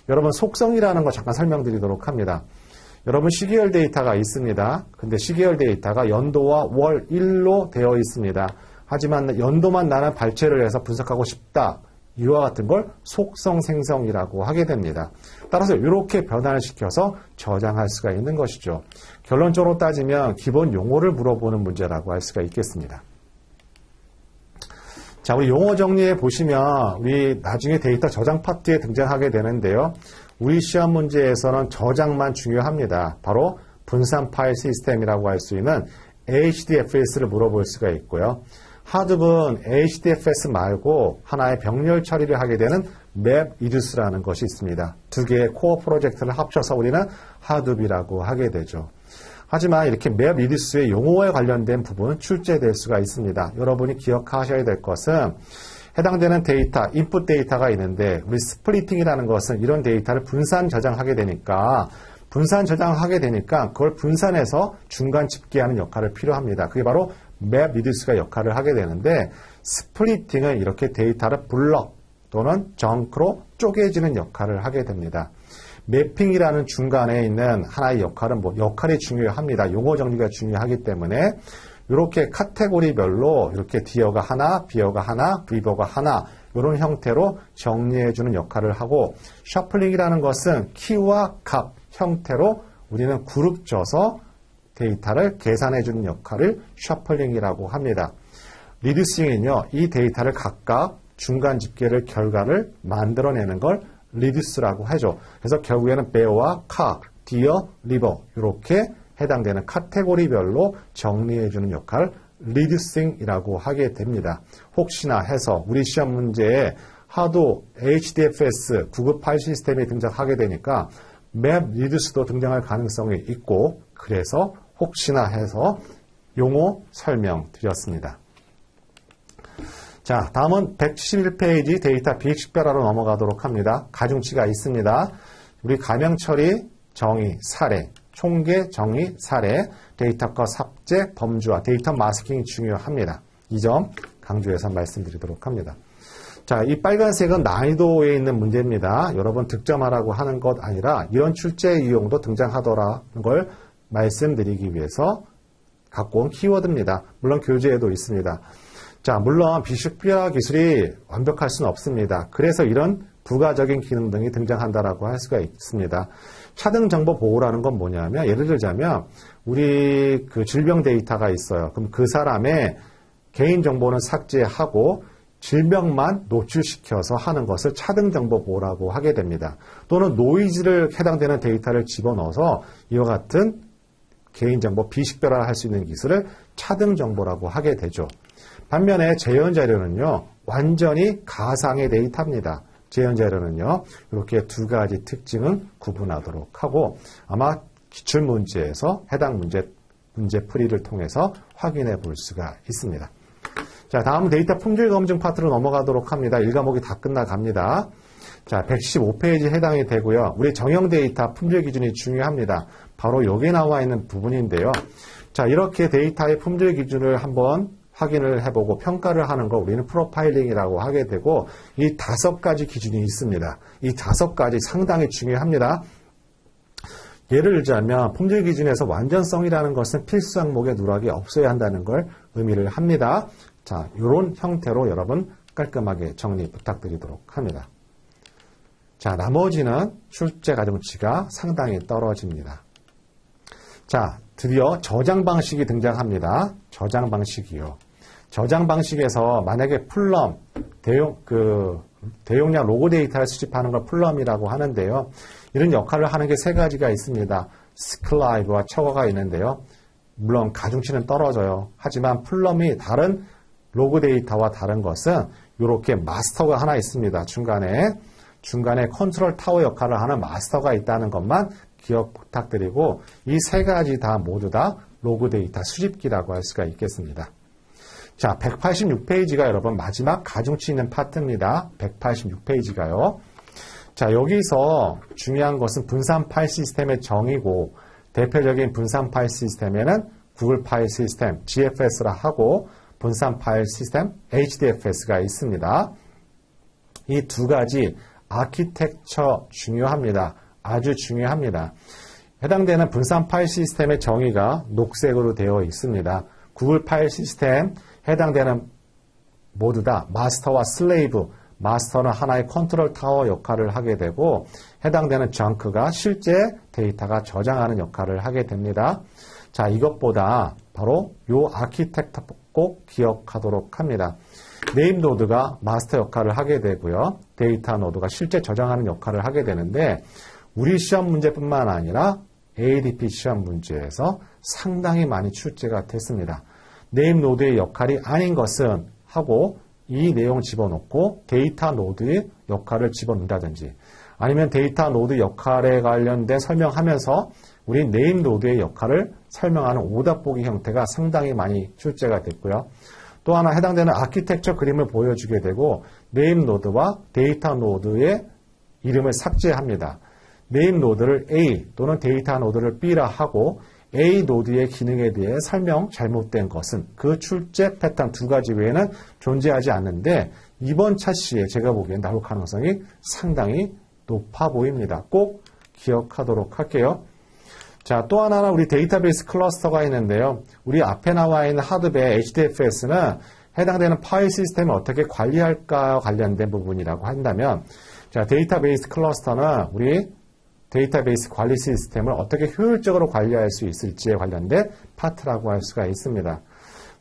여러분 속성이라는 거 잠깐 설명드리도록 합니다. 여러분 시계열 데이터가 있습니다. 근데 시계열 데이터가 연도와 월, 일로 되어 있습니다. 하지만 연도만 나는 발췌를 해서 분석하고 싶다. 이와 같은 걸 속성 생성이라고 하게 됩니다. 따라서 이렇게 변환을 시켜서 저장할 수가 있는 것이죠. 결론적으로 따지면 기본 용어를 물어보는 문제라고 할 수가 있겠습니다. 자, 우리 용어 정리해 보시면 우리 나중에 데이터 저장 파트에 등장하게 되는데요. 우리 시험 문제에서는 저장만 중요합니다. 바로 분산 파일 시스템이라고 할 수 있는 HDFS를 물어볼 수가 있고요. 하둡은 HDFS 말고 하나의 병렬 처리를 하게 되는 맵리듀스라는 것이 있습니다. 두 개의 코어 프로젝트를 합쳐서 우리는 하둡이라고 하게 되죠. 하지만 이렇게 맵리듀스의 용어에 관련된 부분은 출제될 수가 있습니다. 여러분이 기억하셔야 될 것은 해당되는 데이터, 인풋 데이터가 있는데 우리 스플리팅이라는 것은 이런 데이터를 분산 저장하게 되니까 그걸 분산해서 중간 집계하는 역할을 필요합니다. 그게 바로 맵리듀스가 역할을 하게 되는데 스플리팅은 이렇게 데이터를 블럭 또는 정크로 쪼개지는 역할을 하게 됩니다. 매핑이라는 중간에 있는 하나의 역할은 역할이 중요합니다. 용어 정리가 중요하기 때문에 이렇게 카테고리별로 이렇게 디어가 하나, 비어가 하나, 리버가 하나 이런 형태로 정리해주는 역할을 하고 셔플링이라는 것은 키와 값 형태로 우리는 그룹 져서 데이터를 계산해주는 역할을 셔플링이라고 합니다. 리듀싱은요, 이 데이터를 각각 중간 집계를 결과를 만들어내는 걸 리듀스라고 하죠. 그래서 결국에는 베어와 카, 디어, 리버 이렇게 해당되는 카테고리별로 정리해주는 역할을 리듀싱이라고 하게 됩니다. 혹시나 해서 우리 시험 문제에 하도 HDFS 구급 파일 시스템이 등장하게 되니까 맵 리듀스도 등장할 가능성이 있고 그래서 혹시나 해서 용어 설명드렸습니다. 자, 다음은 171페이지 데이터 비익식별화로 넘어가도록 합니다. 가중치가 있습니다. 우리 가명 처리, 정의, 사례, 총계, 정의, 사례, 데이터 거 삭제, 범주화, 데이터 마스킹이 중요합니다. 이 점 강조해서 말씀드리도록 합니다. 자, 이 빨간색은 난이도에 있는 문제입니다. 여러분 득점하라고 하는 것 아니라 이런 출제 이용도 등장하더라는 걸 말씀드리기 위해서 갖고 온 키워드입니다. 물론 교재에도 있습니다. 자, 물론 비식별화 기술이 완벽할 수는 없습니다. 그래서 이런 부가적인 기능 등이 등장한다라고 할 수가 있습니다. 차등 정보 보호라는 건 뭐냐면 예를 들자면 우리 그 질병 데이터가 있어요. 그럼 그 사람의 개인 정보는 삭제하고 질병만 노출시켜서 하는 것을 차등 정보 보호라고 하게 됩니다. 또는 노이즈를 해당되는 데이터를 집어넣어서 이와 같은 개인정보 비식별화를 할 수 있는 기술을 차등 정보라고 하게 되죠. 반면에 재현 자료는요, 완전히 가상의 데이터입니다. 재현 자료는요, 이렇게 두 가지 특징은 구분하도록 하고 아마 기출문제에서 해당 문제풀이를 통해서 확인해 볼 수가 있습니다. 자, 다음은 데이터 품질 검증 파트로 넘어가도록 합니다. 1과목이 다 끝나갑니다. 자, 115페이지 해당이 되고요. 우리 정형 데이터 품질 기준이 중요합니다. 바로 여기에 나와 있는 부분인데요. 자, 이렇게 데이터의 품질 기준을 한번 확인을 해보고 평가를 하는 거 우리는 프로파일링이라고 하게 되고, 이 5가지 기준이 있습니다. 이 5가지 상당히 중요합니다. 예를 들자면 품질 기준에서 완전성이라는 것은 필수 항목의 누락이 없어야 한다는 걸 의미를 합니다. 자, 이런 형태로 여러분 깔끔하게 정리 부탁드리도록 합니다. 자, 나머지는 출제 가중치가 상당히 떨어집니다. 자, 드디어 저장 방식이 등장합니다. 저장 방식이요. 저장 방식에서 만약에 풀럼, 대용량 로고 데이터를 수집하는 걸 풀럼이라고 하는데요. 이런 역할을 하는 게 3가지가 있습니다. 스클라이브와 처거가 있는데요. 물론 가중치는 떨어져요. 하지만 풀럼이 다른 로그 데이터와 다른 것은 이렇게 마스터가 하나 있습니다. 중간에 컨트롤 타워 역할을 하는 마스터가 있다는 것만 기억 부탁드리고, 이 3가지 다 모두 다 로그 데이터 수집기라고 할 수가 있겠습니다. 자, 186페이지가 여러분 마지막 가중치 있는 파트입니다. 186페이지가요. 자, 여기서 중요한 것은 분산 파일 시스템의 정의고, 대표적인 분산 파일 시스템에는 구글 파일 시스템, GFS라 하고, 분산 파일 시스템, HDFS가 있습니다. 이 2가지 아키텍처 중요합니다. 아주 중요합니다. 해당되는 분산 파일 시스템의 정의가 녹색으로 되어 있습니다. 구글 파일 시스템 해당되는 모두 다 마스터와 슬레이브, 마스터는 하나의 컨트롤 타워 역할을 하게 되고, 해당되는 정크가 실제 데이터가 저장하는 역할을 하게 됩니다. 자, 이것보다 바로 이 아키텍처 꼭 기억하도록 합니다. 네임 노드가 마스터 역할을 하게 되고요. 데이터 노드가 실제 저장하는 역할을 하게 되는데, 우리 시험 문제뿐만 아니라 ADP 시험 문제에서 상당히 많이 출제가 됐습니다. 네임 노드의 역할이 아닌 것은 하고 이 내용 집어넣고 데이터 노드의 역할을 집어넣는다든지, 아니면 데이터 노드 역할에 관련된 설명하면서 우리 네임 노드의 역할을 설명하는 오답 보기 형태가 상당히 많이 출제가 됐고요. 또 하나 해당되는 아키텍처 그림을 보여주게 되고, 네임 노드와 데이터 노드의 이름을 삭제합니다. 네임 노드를 A 또는 데이터 노드를 B라 하고, A 노드의 기능에 대해 설명 잘못된 것은 그 출제 패턴 2가지 외에는 존재하지 않는데, 이번 차시에 제가 보기엔 나올 가능성이 상당히 높아 보입니다. 꼭 기억하도록 할게요. 자, 또 하나는 우리 데이터베이스 클러스터가 있는데요. 우리 앞에 나와 있는 하드웨어 HDFS는 해당되는 파일 시스템을 어떻게 관리할까 관련된 부분이라고 한다면, 자, 데이터베이스 클러스터는 우리 데이터베이스 관리 시스템을 어떻게 효율적으로 관리할 수 있을지에 관련된 파트라고 할 수가 있습니다.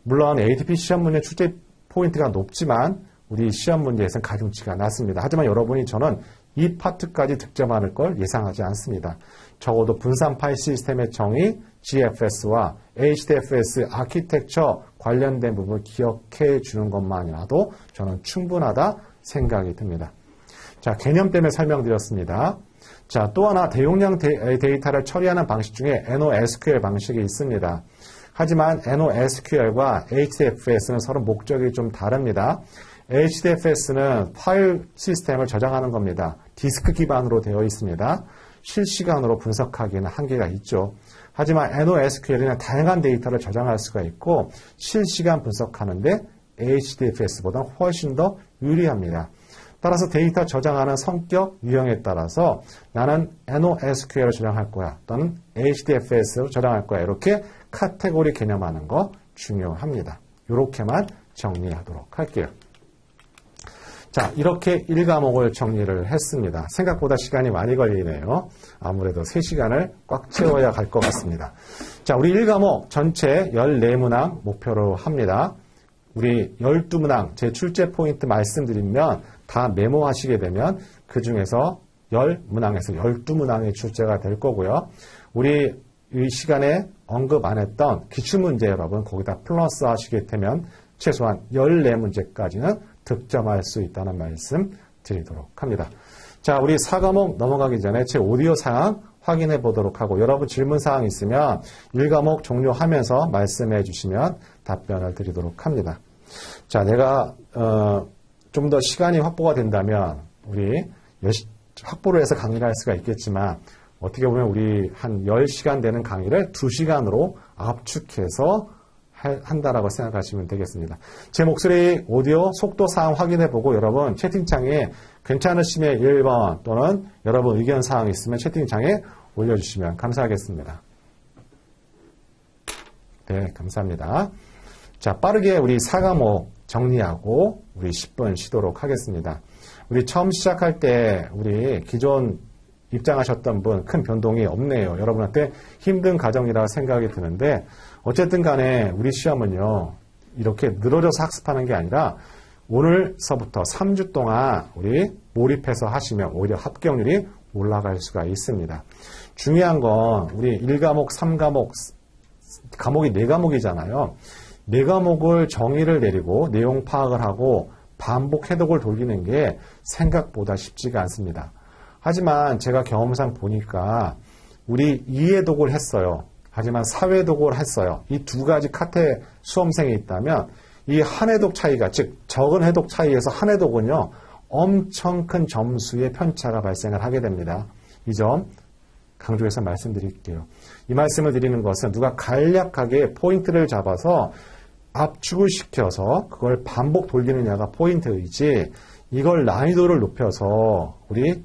물론 ADP 시험 문제 출제 포인트가 높지만 우리 시험 문제에서는 가중치가 낮습니다. 하지만 여러분이 저는 이 파트까지 득점하는 걸 예상하지 않습니다. 적어도 분산 파일 시스템의 정의, GFS와 HDFS 아키텍처 관련된 부분을 기억해 주는 것만이라도 저는 충분하다 생각이 듭니다. 자, 개념 때문에 설명드렸습니다. 자, 또 하나 대용량 데이터를 처리하는 방식 중에 NoSQL 방식이 있습니다. 하지만 NoSQL과 HDFS는 서로 목적이 좀 다릅니다. HDFS는 파일 시스템을 저장하는 겁니다. 디스크 기반으로 되어 있습니다. 실시간으로 분석하기에는 한계가 있죠. 하지만 NoSQL은 다양한 데이터를 저장할 수가 있고 실시간 분석하는데 HDFS보다 훨씬 더 유리합니다. 따라서 데이터 저장하는 성격, 유형에 따라서 나는 NoSQL을 저장할 거야 또는 HDFS로 저장할 거야, 이렇게 카테고리 개념하는 거 중요합니다. 이렇게만 정리하도록 할게요. 자, 이렇게 1과목을 정리를 했습니다. 생각보다 시간이 많이 걸리네요. 아무래도 3시간을 꽉 채워야 갈 것 같습니다. 자, 우리 1과목 전체 14문항 목표로 합니다. 우리 12문항 제 출제 포인트 말씀드리면 다 메모하시게 되면 그 중에서 10문항에서 12문항이 출제가 될 거고요. 우리 이 시간에 언급 안 했던 기출문제 여러분 거기다 플러스 하시게 되면 최소한 14문제까지는 득점할 수 있다는 말씀 드리도록 합니다. 자, 우리 4과목 넘어가기 전에 제 오디오 상황 확인해 보도록 하고, 여러분 질문 사항 있으면 1과목 종료하면서 말씀해 주시면 답변을 드리도록 합니다. 자, 내가 좀 더 시간이 확보가 된다면 우리 확보를 해서 강의를 할 수가 있겠지만 어떻게 보면 우리 한 10시간 되는 강의를 2시간으로 압축해서 한다라고 생각하시면 되겠습니다. 제 목소리 오디오 속도 사항 확인해보고 여러분 채팅창에 괜찮으시면 1번 또는 여러분 의견 사항 있으면 채팅창에 올려주시면 감사하겠습니다. 네, 감사합니다. 자, 빠르게 우리 4과목 정리하고 우리 10분 쉬도록 하겠습니다. 우리 처음 시작할 때 우리 기존 입장하셨던 분 큰 변동이 없네요. 여러분한테 힘든 과정이라 생각이 드는데 어쨌든 간에 우리 시험은요. 이렇게 늘어져서 학습하는 게 아니라 오늘서부터 3주 동안 우리 몰입해서 하시면 오히려 합격률이 올라갈 수가 있습니다. 중요한 건 우리 1과목, 3과목, 과목이 4과목이잖아요. 4과목을 정의를 내리고 내용 파악을 하고 반복 해독을 돌리는 게 생각보다 쉽지가 않습니다. 하지만 제가 경험상 보니까 우리 이해독을 했어요. 하지만 사회독을 했어요. 이 두 가지 카테고리 수험생이 있다면 이 한해독 차이가 즉 적은 해독 차이에서 한해독은요. 엄청 큰 점수의 편차가 발생을 하게 됩니다. 이 점 강조해서 말씀드릴게요. 이 말씀을 드리는 것은 누가 간략하게 포인트를 잡아서 압축을 시켜서 그걸 반복 돌리느냐가 포인트이지 이걸 난이도를 높여서 우리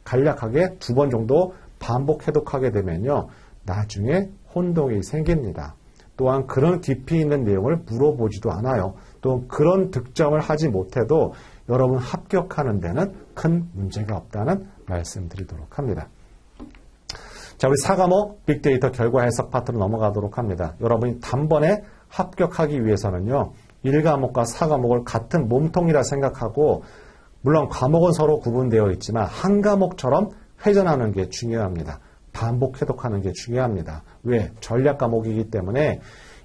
간략하게 2번 정도 반복 해독하게 되면요. 나중에 혼동이 생깁니다. 또한 그런 깊이 있는 내용을 물어보지도 않아요. 또 그런 득점을 하지 못해도 여러분 합격하는 데는 큰 문제가 없다는 말씀드리도록 합니다. 자, 우리 4과목 빅데이터 결과 해석 파트로 넘어가도록 합니다. 여러분이 단번에 합격하기 위해서는요. 1과목과 4과목을 같은 몸통이라 생각하고 물론 과목은 서로 구분되어 있지만 한 과목처럼 회전하는 게 중요합니다. 반복 해독하는 게 중요합니다. 왜? 전략 과목이기 때문에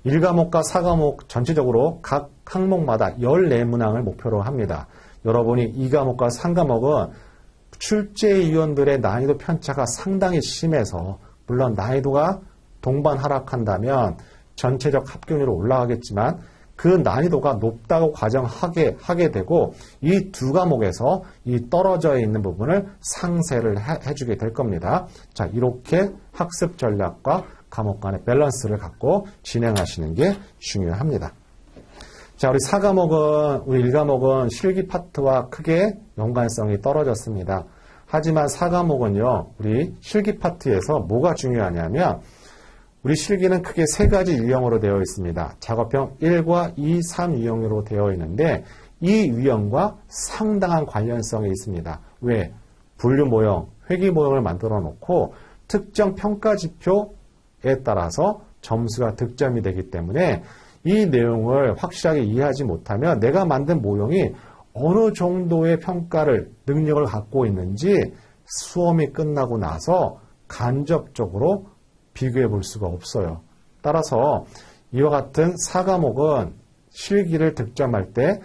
1과목과 4과목 전체적으로 각 항목마다 14문항을 목표로 합니다. 여러분이 2과목과 3과목은 출제위원들의 난이도 편차가 상당히 심해서 물론 난이도가 동반 하락한다면 전체적 합격률이 올라가겠지만 그 난이도가 높다고 가정하게 하게 되고 이 2과목에서 이 떨어져 있는 부분을 상쇄를 해주게 될 겁니다. 자, 이렇게 학습 전략과 과목 간의 밸런스를 갖고 진행하시는 게 중요합니다. 자, 우리 4과목은, 우리 1과목은 실기 파트와 크게 연관성이 떨어졌습니다. 하지만 4과목은요, 우리 실기 파트에서 뭐가 중요하냐면 우리 실기는 크게 3가지 유형으로 되어 있습니다. 작업형 1과 2, 3 유형으로 되어 있는데 이 유형과 상당한 관련성이 있습니다. 왜? 분류 모형, 회귀 모형을 만들어 놓고 특정 평가 지표에 따라서 점수가 득점이 되기 때문에 이 내용을 확실하게 이해하지 못하면 내가 만든 모형이 어느 정도의 평가를, 능력을 갖고 있는지 수험이 끝나고 나서 간접적으로 비교해 볼 수가 없어요. 따라서 이와 같은 4과목은 실기를 득점할 때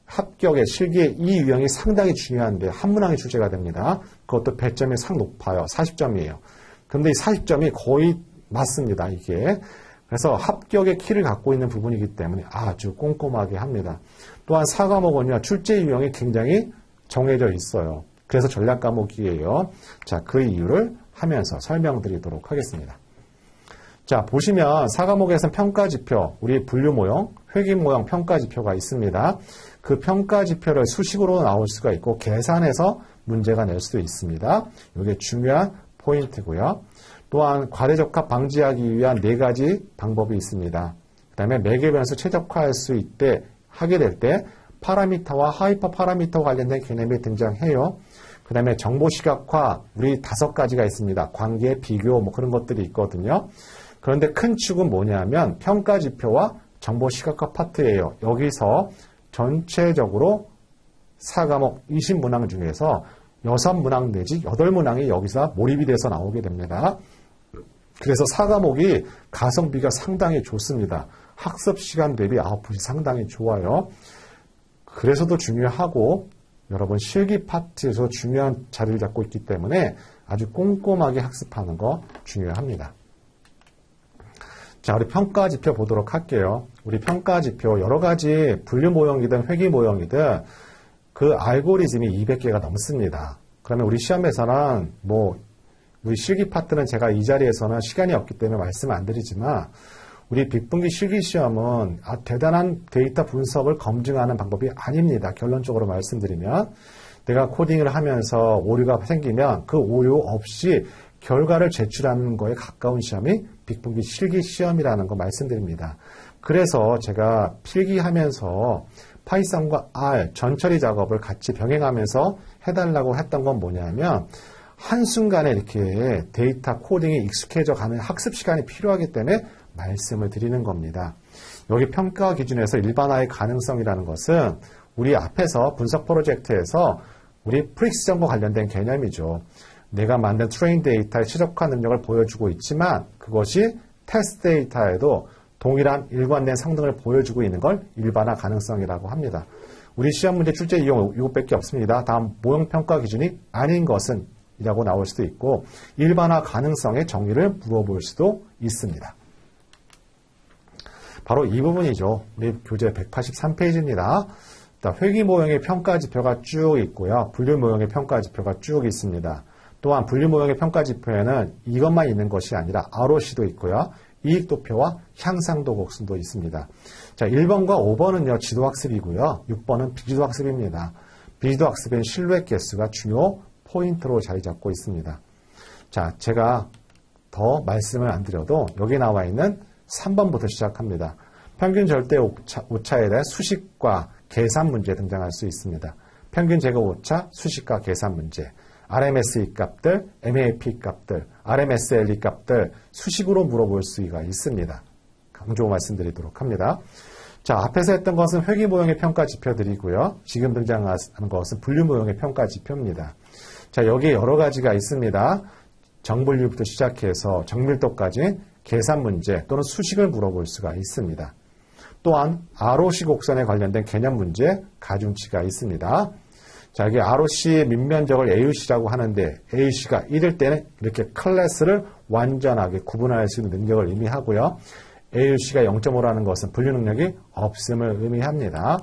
합격의 실기의 이 유형이 상당히 중요한데 한 문항이 출제가 됩니다. 그것도 배점이 상 높아요. 40점이에요. 그런데 이 40점이 거의 맞습니다. 이게. 그래서 합격의 키를 갖고 있는 부분이기 때문에 아주 꼼꼼하게 합니다. 또한 4과목은요. 출제 유형이 굉장히 정해져 있어요. 그래서 전략 과목이에요. 자, 그 이유를 하면서 설명드리도록 하겠습니다. 자, 보시면 4과목에서는 평가지표, 우리 분류 모형, 회귀 모형 평가지표가 있습니다. 그 평가지표를 수식으로 나올 수가 있고 계산해서 문제가 낼 수도 있습니다. 이게 중요한 포인트고요. 또한 과대적합 방지하기 위한 4가지 방법이 있습니다. 그 다음에 매개 변수 최적화할 수 있게 하게 될 때 파라미터와 하이퍼 파라미터 관련된 개념이 등장해요. 그 다음에 정보 시각화, 우리 5가지가 있습니다. 관계, 비교, 뭐 그런 것들이 있거든요. 그런데 큰 축은 뭐냐면 평가지표와 정보 시각화 파트예요. 여기서 전체적으로 4과목 20문항 중에서 6문항 내지 8문항이 여기서 몰입이 돼서 나오게 됩니다. 그래서 4과목이 가성비가 상당히 좋습니다. 학습 시간 대비 아웃풋이 상당히 좋아요. 그래서도 중요하고 여러분 실기 파트에서 중요한 자리를 잡고 있기 때문에 아주 꼼꼼하게 학습하는 거 중요합니다. 자, 우리 평가지표 보도록 할게요. 우리 평가지표 여러 가지 분류 모형이든 회귀 모형이든 그 알고리즘이 200개가 넘습니다. 그러면 우리 시험에서는 우리 실기 파트는 제가 이 자리에서는 시간이 없기 때문에 말씀 안 드리지만 우리 빅분기 실기 시험은 대단한 데이터 분석을 검증하는 방법이 아닙니다. 결론적으로 말씀드리면 내가 코딩을 하면서 오류가 생기면 그 오류 없이 결과를 제출하는 거에 가까운 시험이 빅분기 실기 시험이라는 거 말씀드립니다. 그래서 제가 필기하면서 파이썬과 R 전처리 작업을 같이 병행하면서 해달라고 했던 건 뭐냐면 한순간에 이렇게 데이터 코딩에 익숙해져 가는 학습 시간이 필요하기 때문에 말씀을 드리는 겁니다. 여기 평가 기준에서 일반화의 가능성이라는 것은 우리 앞에서 분석 프로젝트에서 우리 프릭션과 관련된 개념이죠. 내가 만든 트레인 데이터의 최적화 능력을 보여주고 있지만 그것이 테스트 데이터에도 동일한 일관된 성능을 보여주고 있는 걸 일반화 가능성이라고 합니다. 우리 시험 문제 출제 이용 이것밖에 없습니다. 다음 모형 평가 기준이 아닌 것은 이라고 나올 수도 있고 일반화 가능성의 정의를 물어볼 수도 있습니다. 바로 이 부분이죠. 우리 교재 183페이지입니다. 회귀 모형의 평가 지표가 쭉 있고요. 분류 모형의 평가 지표가 쭉 있습니다. 또한 분류 모형의 평가 지표에는 이것만 있는 것이 아니라 ROC도 있고요. 이익도표와 향상도 곡선도 있습니다. 자, 1번과 5번은요, 지도학습이고요. 6번은 비지도학습입니다. 비지도학습엔 실루엣 개수가 중요 포인트로 자리 잡고 있습니다. 자, 제가 더 말씀을 안 드려도 여기 나와 있는 3번부터 시작합니다. 평균 절대 오차에 대한 수식과 계산 문제 등장할 수 있습니다. 평균 제거 오차, 수식과 계산 문제, RMSE 값들, MAP 값들, RMSLE 값들 수식으로 물어볼 수가 있습니다. 강조 말씀드리도록 합니다. 자, 앞에서 했던 것은 회귀 모형의 평가 지표들이고요. 지금 등장하는 것은 분류 모형의 평가 지표입니다. 자, 여기에 여러 가지가 있습니다. 정분류부터 시작해서 정밀도까지 계산 문제 또는 수식을 물어볼 수가 있습니다. 또한 ROC 곡선에 관련된 개념 문제, 가중치가 있습니다. 자, 여기 ROC의 밑면적을 AUC라고 하는데 AUC가 1일 때는 이렇게 클래스를 완전하게 구분할 수 있는 능력을 의미하고요. AUC가 0.5라는 것은 분류 능력이 없음을 의미합니다.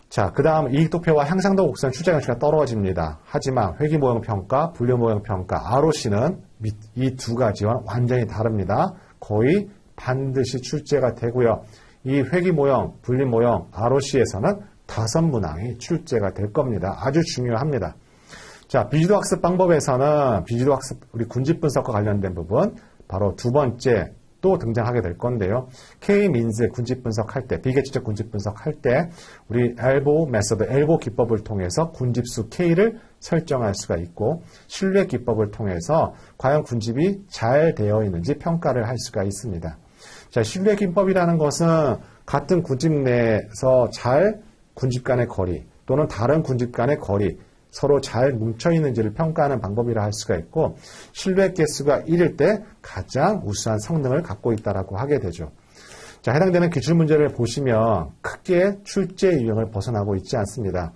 자, 그 다음 이익도표와 향상도 곡선 출제 경치가 떨어집니다. 하지만 회귀 모형 평가, 분류 모형 평가, ROC는 이 두 가지와 완전히 다릅니다. 거의 반드시 출제가 되고요. 이 회귀 모형, 분류 모형, ROC에서는 5문항이 출제가 될 겁니다. 아주 중요합니다. 자, 비지도 학습 방법에서는 비지도 학습 우리 군집 분석과 관련된 부분 바로 두 번째 또 등장하게 될 건데요. K-민즈 군집 분석할 때, 비계치적 군집 분석할 때 우리 엘보 메서드, 엘보 기법을 통해서 군집수 K를 설정할 수가 있고 신뢰 기법을 통해서 과연 군집이 잘 되어 있는지 평가를 할 수가 있습니다. 자, 신뢰 기법이라는 것은 같은 군집 내에서 잘 군집 간의 거리 또는 다른 군집 간의 거리 서로 잘 뭉쳐있는지를 평가하는 방법이라 할 수가 있고 실루엣 개수가 1일 때 가장 우수한 성능을 갖고 있다고 하게 되죠. 자, 해당되는 기출문제를 보시면 크게 출제 유형을 벗어나고 있지 않습니다.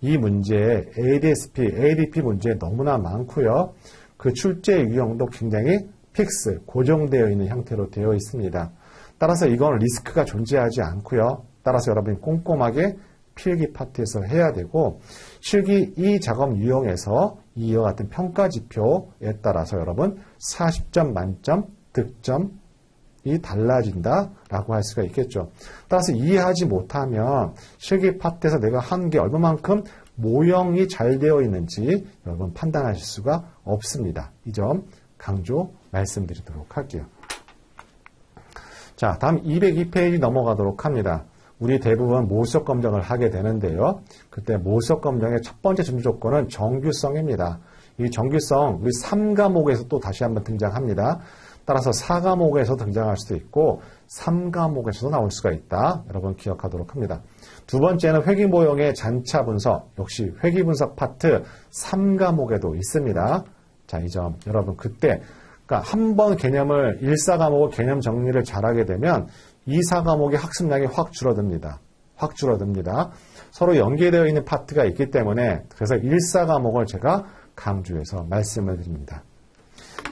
이 문제 ADSP, ADP 문제 너무나 많고요. 그 출제 유형도 굉장히 픽스, 고정되어 있는 형태로 되어 있습니다. 따라서 이건 리스크가 존재하지 않고요. 따라서 여러분이 꼼꼼하게 필기 파트에서 해야 되고 실기 이 작업 유형에서 이와 같은 평가 지표에 따라서 여러분 40점 만점 득점이 달라진다라고 할 수가 있겠죠. 따라서 이해하지 못하면 실기 파트에서 내가 한 게 얼마만큼 모형이 잘 되어 있는지 여러분 판단하실 수가 없습니다. 이 점 강조 말씀드리도록 할게요. 자, 다음 202페이지 넘어가도록 합니다. 우리 대부분 모수업 검정을 하게 되는데요. 그때 모수업 검정의 첫 번째 준비 조건은 정규성입니다. 이 정규성 우리 3과목에서 또 다시 한번 등장합니다. 따라서 4과목에서 등장할 수도 있고 3과목에서도 나올 수가 있다. 여러분 기억하도록 합니다. 두 번째는 회귀 모형의 잔차 분석, 역시 회귀 분석 파트 3과목에도 있습니다. 자, 이 점 여러분 그때 그러니까 한 번 개념을 1, 4과목을 개념 정리를 잘하게 되면 2, 4과목의 학습량이 확 줄어듭니다. 확 줄어듭니다. 서로 연계되어 있는 파트가 있기 때문에 그래서 1, 4과목을 제가 강조해서 말씀을 드립니다.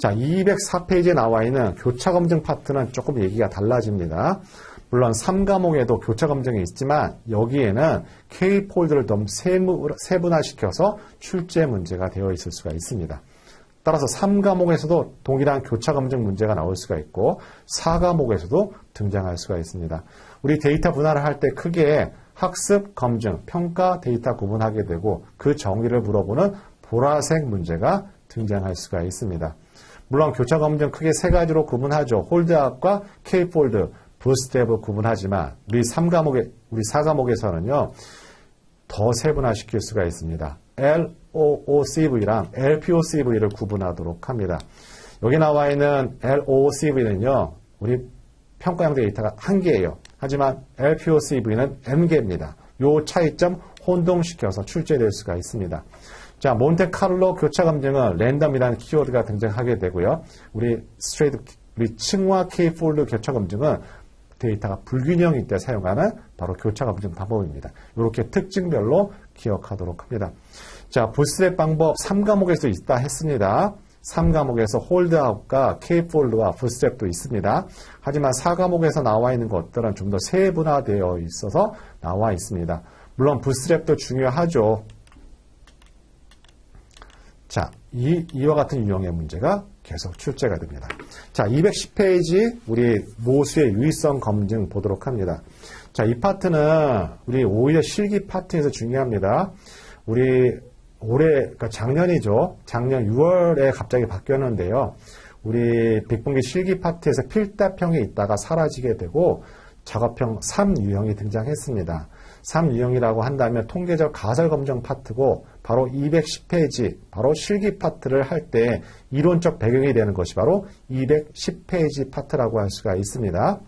자, 204페이지에 나와 있는 교차 검증 파트는 조금 얘기가 달라집니다. 물론 3과목에도 교차 검증이 있지만 여기에는 K폴드를 좀 세분화시켜서 출제 문제가 되어 있을 수가 있습니다. 따라서 3과목에서도 동일한 교차 검증 문제가 나올 수가 있고 4과목에서도 등장할 수가 있습니다. 우리 데이터 분할을 할 때 크게 학습, 검증, 평가 데이터 구분하게 되고 그 정의를 물어보는 보라색 문제가 등장할 수가 있습니다. 물론 교차 검증 크게 세 가지로 구분하죠. 홀드아웃과 K폴드, 부스트랩을 구분하지만 우리 4과목에서는요. 더 세분화시킬 수가 있습니다. LOOCV랑 LPOCV를 구분하도록 합니다. 여기 나와 있는 LOOCV는요. 우리 평가형 데이터가 1개예요. 하지만 LPOCV는 N개입니다. 이 차이점 혼동시켜서 출제될 수가 있습니다. 자, 몬테카를로 교차 검증은 랜덤이라는 키워드가 등장하게 되고요. 우리 층화 K폴드 교차 검증은 데이터가 불균형일 때 사용하는 바로 교차 검증 방법입니다. 이렇게 특징별로 기억하도록 합니다. 자, 부스트랩 방법 3과목에서 있다 했습니다. 3과목에서 홀드아웃과 K폴드와 부스트랩도 있습니다. 하지만 4과목에서 나와 있는 것들은 좀 더 세분화되어 있어서 나와 있습니다. 물론 부스트랩도 중요하죠. 자, 이와 같은 유형의 문제가 계속 출제가 됩니다. 자, 210페이지 우리 모수의 유의성 검증 보도록 합니다. 자, 이 파트는 우리 오히려 실기 파트에서 중요합니다. 우리 올해, 그러니까 작년이죠. 작년 6월에 갑자기 바뀌었는데요. 우리 빅분기 실기 파트에서 필답형이 있다가 사라지게 되고 작업형 3유형이 등장했습니다. 3유형이라고 한다면 통계적 가설 검증 파트고 바로 210페이지, 바로 실기 파트를 할 때 이론적 배경이 되는 것이 바로 210페이지 파트라고 할 수가 있습니다.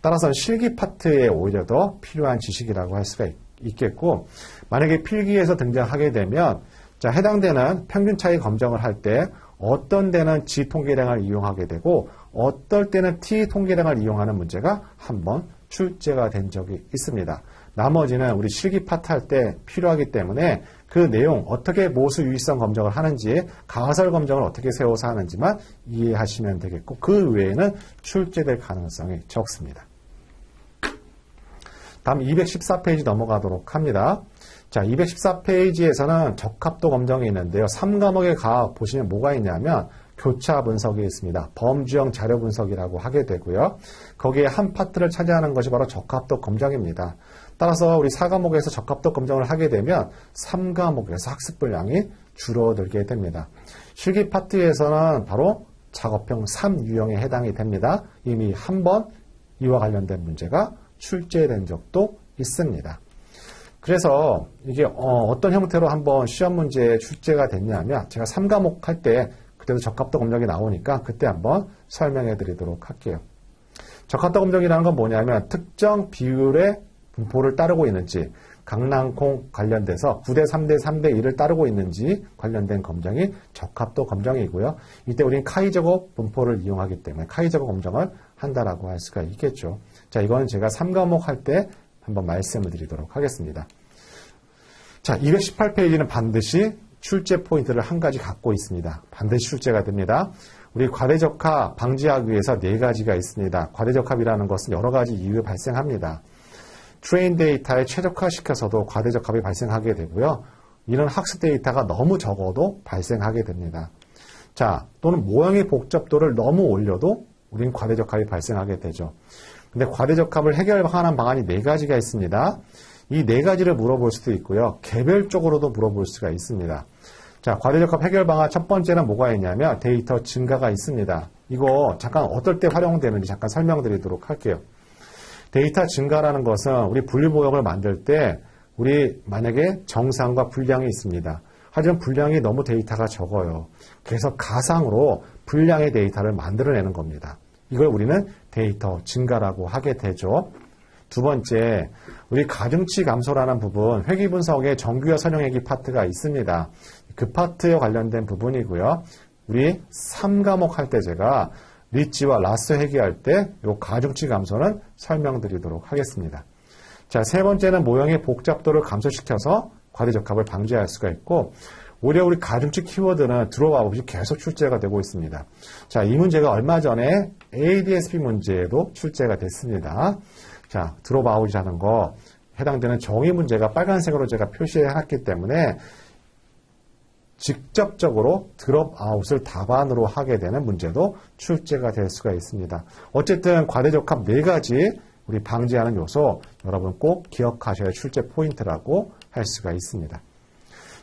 따라서 실기 파트에 오히려 더 필요한 지식이라고 할 수가 있겠고, 만약에 필기에서 등장하게 되면 자, 해당되는 평균 차이 검정을 할 때 어떤 데는 G 통계량을 이용하게 되고 어떨 때는 T 통계량을 이용하는 문제가 한번 출제가 된 적이 있습니다. 나머지는 우리 실기 파트 할 때 필요하기 때문에 그 내용 어떻게 모수 유의성 검정을 하는지 가설 검정을 어떻게 세워서 하는지만 이해하시면 되겠고 그 외에는 출제될 가능성이 적습니다. 다음 214페이지 넘어가도록 합니다. 자, 214페이지에서는 적합도 검정이 있는데요. 3과목에 보시면 뭐가 있냐면 교차 분석이 있습니다. 범주형 자료 분석이라고 하게 되고요. 거기에 한 파트를 차지하는 것이 바로 적합도 검정입니다. 따라서 우리 4과목에서 적합도 검정을 하게 되면 3과목에서 학습 분량이 줄어들게 됩니다. 실기 파트에서는 바로 작업형 3유형에 해당이 됩니다. 이미 한 번 이와 관련된 문제가 출제된 적도 있습니다. 그래서 이게 어떤 형태로 한번 시험 문제에 출제가 됐냐면 제가 3과목 할 때 그때도 적합도 검정이 나오니까 그때 한번 설명해 드리도록 할게요. 적합도 검정이라는 건 뭐냐면 특정 비율의 분포를 따르고 있는지 강낭콩 관련돼서 9대 3대 3대 1을 따르고 있는지 관련된 검정이 적합도 검정이고요. 이때 우리는 카이저거 분포를 이용하기 때문에 카이저거 검정을 한다라고 할 수가 있겠죠. 자, 이거는 제가 3과목 할 때 한번 말씀을 드리도록 하겠습니다. 자, 218페이지는 반드시 출제 포인트를 한 가지 갖고 있습니다. 반드시 출제가 됩니다. 우리 과대적합 방지하기 위해서 4가지가 있습니다. 과대적합이라는 것은 여러 가지 이유에 발생합니다. 트레인 데이터에 최적화시켜서도 과대적합이 발생하게 되고요. 이런 학습 데이터가 너무 적어도 발생하게 됩니다. 자, 또는 모형의 복잡도를 너무 올려도 우리는 과대적합이 발생하게 되죠. 근데 과대적합을 해결하는 방안이 4가지가 있습니다. 이 4가지를 물어볼 수도 있고요. 개별적으로도 물어볼 수가 있습니다. 자, 과대적합 해결 방안 첫 번째는 뭐가 있냐면 데이터 증가가 있습니다. 이거 잠깐 어떨 때 활용되는지 잠깐 설명드리도록 할게요. 데이터 증가라는 것은 우리 분류모형을 만들 때 우리 만약에 정상과 분량이 있습니다. 하지만 분량이 너무 데이터가 적어요. 그래서 가상으로 분량의 데이터를 만들어내는 겁니다. 이걸 우리는 데이터 증가라고 하게 되죠. 두 번째, 우리 가중치 감소라는 부분, 회귀 분석의 정규화 선형회귀 파트가 있습니다. 그 파트에 관련된 부분이고요. 우리 3과목 할 때 제가 리치와 라스 회귀할 때 이 가중치 감소는 설명드리도록 하겠습니다. 자, 세 번째는 모형의 복잡도를 감소시켜서 과대적합을 방지할 수가 있고 오히려 우리 가중치 키워드는 들어와 없이 계속 출제가 되고 있습니다. 자, 이 문제가 얼마 전에 ADS-B 문제에도 출제가 됐습니다. 자, 드롭아웃이라는 거 해당되는 정의 문제가 빨간색으로 제가 표시해놨기 때문에 직접적으로 드롭아웃을 답안으로 하게 되는 문제도 출제가 될 수가 있습니다. 어쨌든 과대적합 4가지 우리 방지하는 요소 여러분 꼭 기억하셔야 출제 포인트라고 할 수가 있습니다.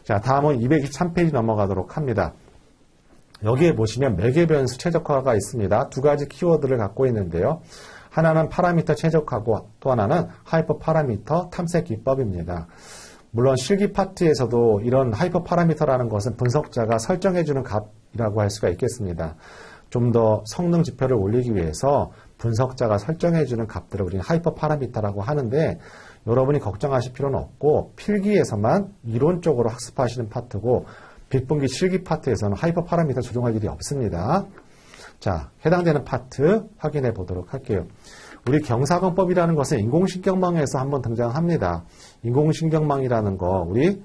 자, 다음은 223페이지 넘어가도록 합니다. 여기에 보시면 매개 변수 최적화가 있습니다. 2가지 키워드를 갖고 있는데요. 하나는 파라미터 최적화고 또 하나는 하이퍼 파라미터 탐색 기법입니다. 물론 실기 파트에서도 이런 하이퍼 파라미터라는 것은 분석자가 설정해주는 값이라고 할 수가 있겠습니다. 좀 더 성능 지표를 올리기 위해서 분석자가 설정해주는 값들을 우리는 하이퍼 파라미터라고 하는데 여러분이 걱정하실 필요는 없고 필기에서만 이론적으로 학습하시는 파트고 빅분기 실기 파트에서는 하이퍼 파라미터 조정할 일이 없습니다. 자, 해당되는 파트 확인해 보도록 할게요. 우리 경사근법이라는 것은 인공신경망에서 한번 등장합니다. 인공신경망이라는 거 우리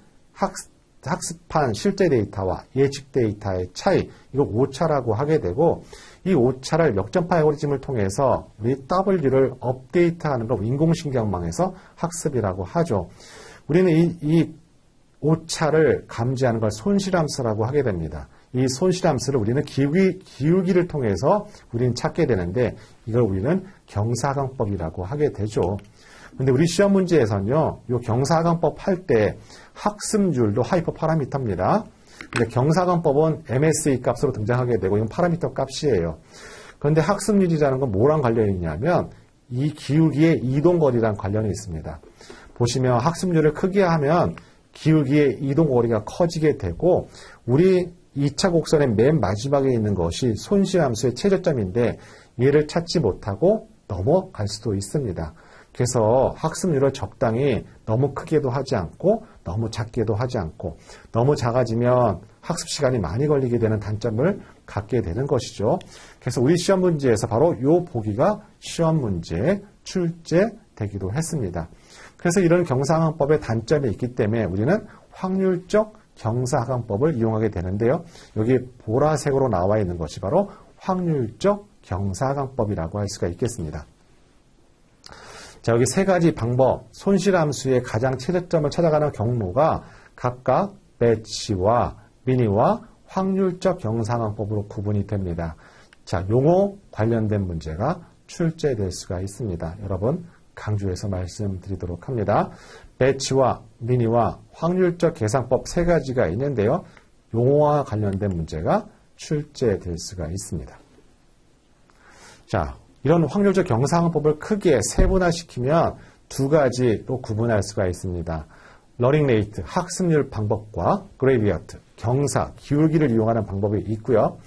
학습한 실제 데이터와 예측 데이터의 차이, 이거 오차라고 하게 되고 이 오차를 역전파 알고리즘을 통해서 우리 W를 업데이트하는 걸 인공신경망에서 학습이라고 하죠. 우리는 이 오차를 감지하는 걸 손실함수라고 하게 됩니다. 이 손실함수를 우리는 기울기를 통해서 우리는 찾게 되는데 이걸 우리는 경사강법이라고 하게 되죠. 근데 우리 시험 문제에서는요, 이 경사강법 할 때 학습률도 하이퍼 파라미터입니다. 근데 경사강법은 MSE 값으로 등장하게 되고 이건 파라미터 값이에요. 그런데 학습률이라는 건 뭐랑 관련이 있냐면 이 기울기의 이동거리랑 관련이 있습니다. 보시면 학습률을 크게 하면 기울기의 이동거리가 커지게 되고 우리 2차 곡선의 맨 마지막에 있는 것이 손실함수의 최저점인데 얘를 찾지 못하고 넘어갈 수도 있습니다. 그래서 학습률을 적당히 너무 크게도 하지 않고 너무 작게도 하지 않고 너무 작아지면 학습 시간이 많이 걸리게 되는 단점을 갖게 되는 것이죠. 그래서 우리 시험 문제에서 바로 이 보기가 시험 문제에 출제되기도 했습니다. 그래서 이런 경사항법의 단점이 있기 때문에 우리는 확률적 경사항법을 이용하게 되는데요. 여기 보라색으로 나와 있는 것이 바로 확률적 경사항법이라고 할 수가 있겠습니다. 자, 여기 3가지 방법, 손실함수의 가장 최저점을 찾아가는 경로가 각각 배치와 미니와 확률적 경사항법으로 구분이 됩니다. 자, 용어 관련된 문제가 출제될 수가 있습니다. 여러분 강조해서 말씀드리도록 합니다. 배치와 미니와 확률적 계산법 3가지가 있는데요. 용어와 관련된 문제가 출제될 수가 있습니다. 자, 이런 확률적 경사항법을 크게 세분화시키면 2가지로 구분할 수가 있습니다. 러닝 레이트, 학습률 방법과 그레이디언트, 경사, 기울기를 이용하는 방법이 있고요.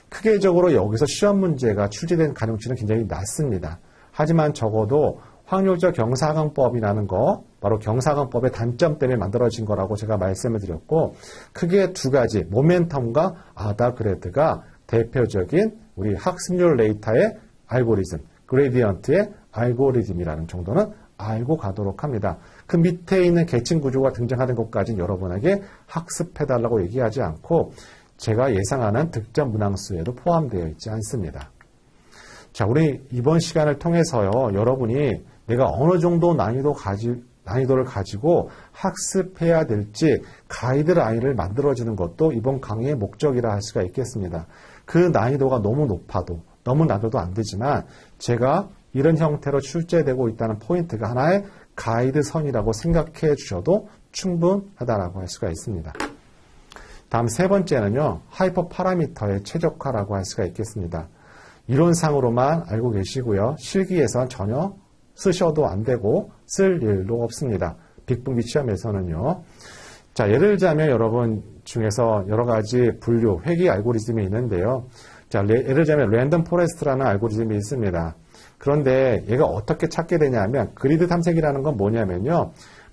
크게적으로 여기서 시험 문제가 출제된 가능성은 굉장히 낮습니다. 하지만 적어도 확률적 경사항법이라는 거, 바로 경사항법의 단점 때문에 만들어진 거라고 제가 말씀을 드렸고, 크게 2가지, 모멘텀과 아다그레드가 대표적인 우리 학습률 데이터의 알고리즘, 그레디언트의 알고리즘이라는 정도는 알고 가도록 합니다. 그 밑에 있는 계층 구조가 등장하는 것까지는 여러분에게 학습해달라고 얘기하지 않고 제가 예상하는 득점 문항수에도 포함되어 있지 않습니다. 자, 우리 이번 시간을 통해서요, 여러분이 내가 어느 정도 난이도를 가지고 학습해야 될지 가이드라인을 만들어주는 것도 이번 강의의 목적이라 할 수가 있겠습니다. 그 난이도가 너무 높아도 너무 낮아도 안 되지만 제가 이런 형태로 출제되고 있다는 포인트가 하나의 가이드선이라고 생각해 주셔도 충분하다라고 할 수가 있습니다. 다음 3번째는요. 하이퍼 파라미터의 최적화라고 할 수가 있겠습니다. 이론상으로만 알고 계시고요. 실기에선 전혀 쓰셔도 안 되고 쓸 일도 없습니다. 빅분기 시험에서는요. 자, 예를 들자면 여러분 중에서 여러 가지 분류, 회귀 알고리즘이 있는데요. 자, 예를 들자면 랜덤 포레스트라는 알고리즘이 있습니다. 그런데 얘가 어떻게 찾게 되냐면 그리드 탐색이라는 건 뭐냐면요.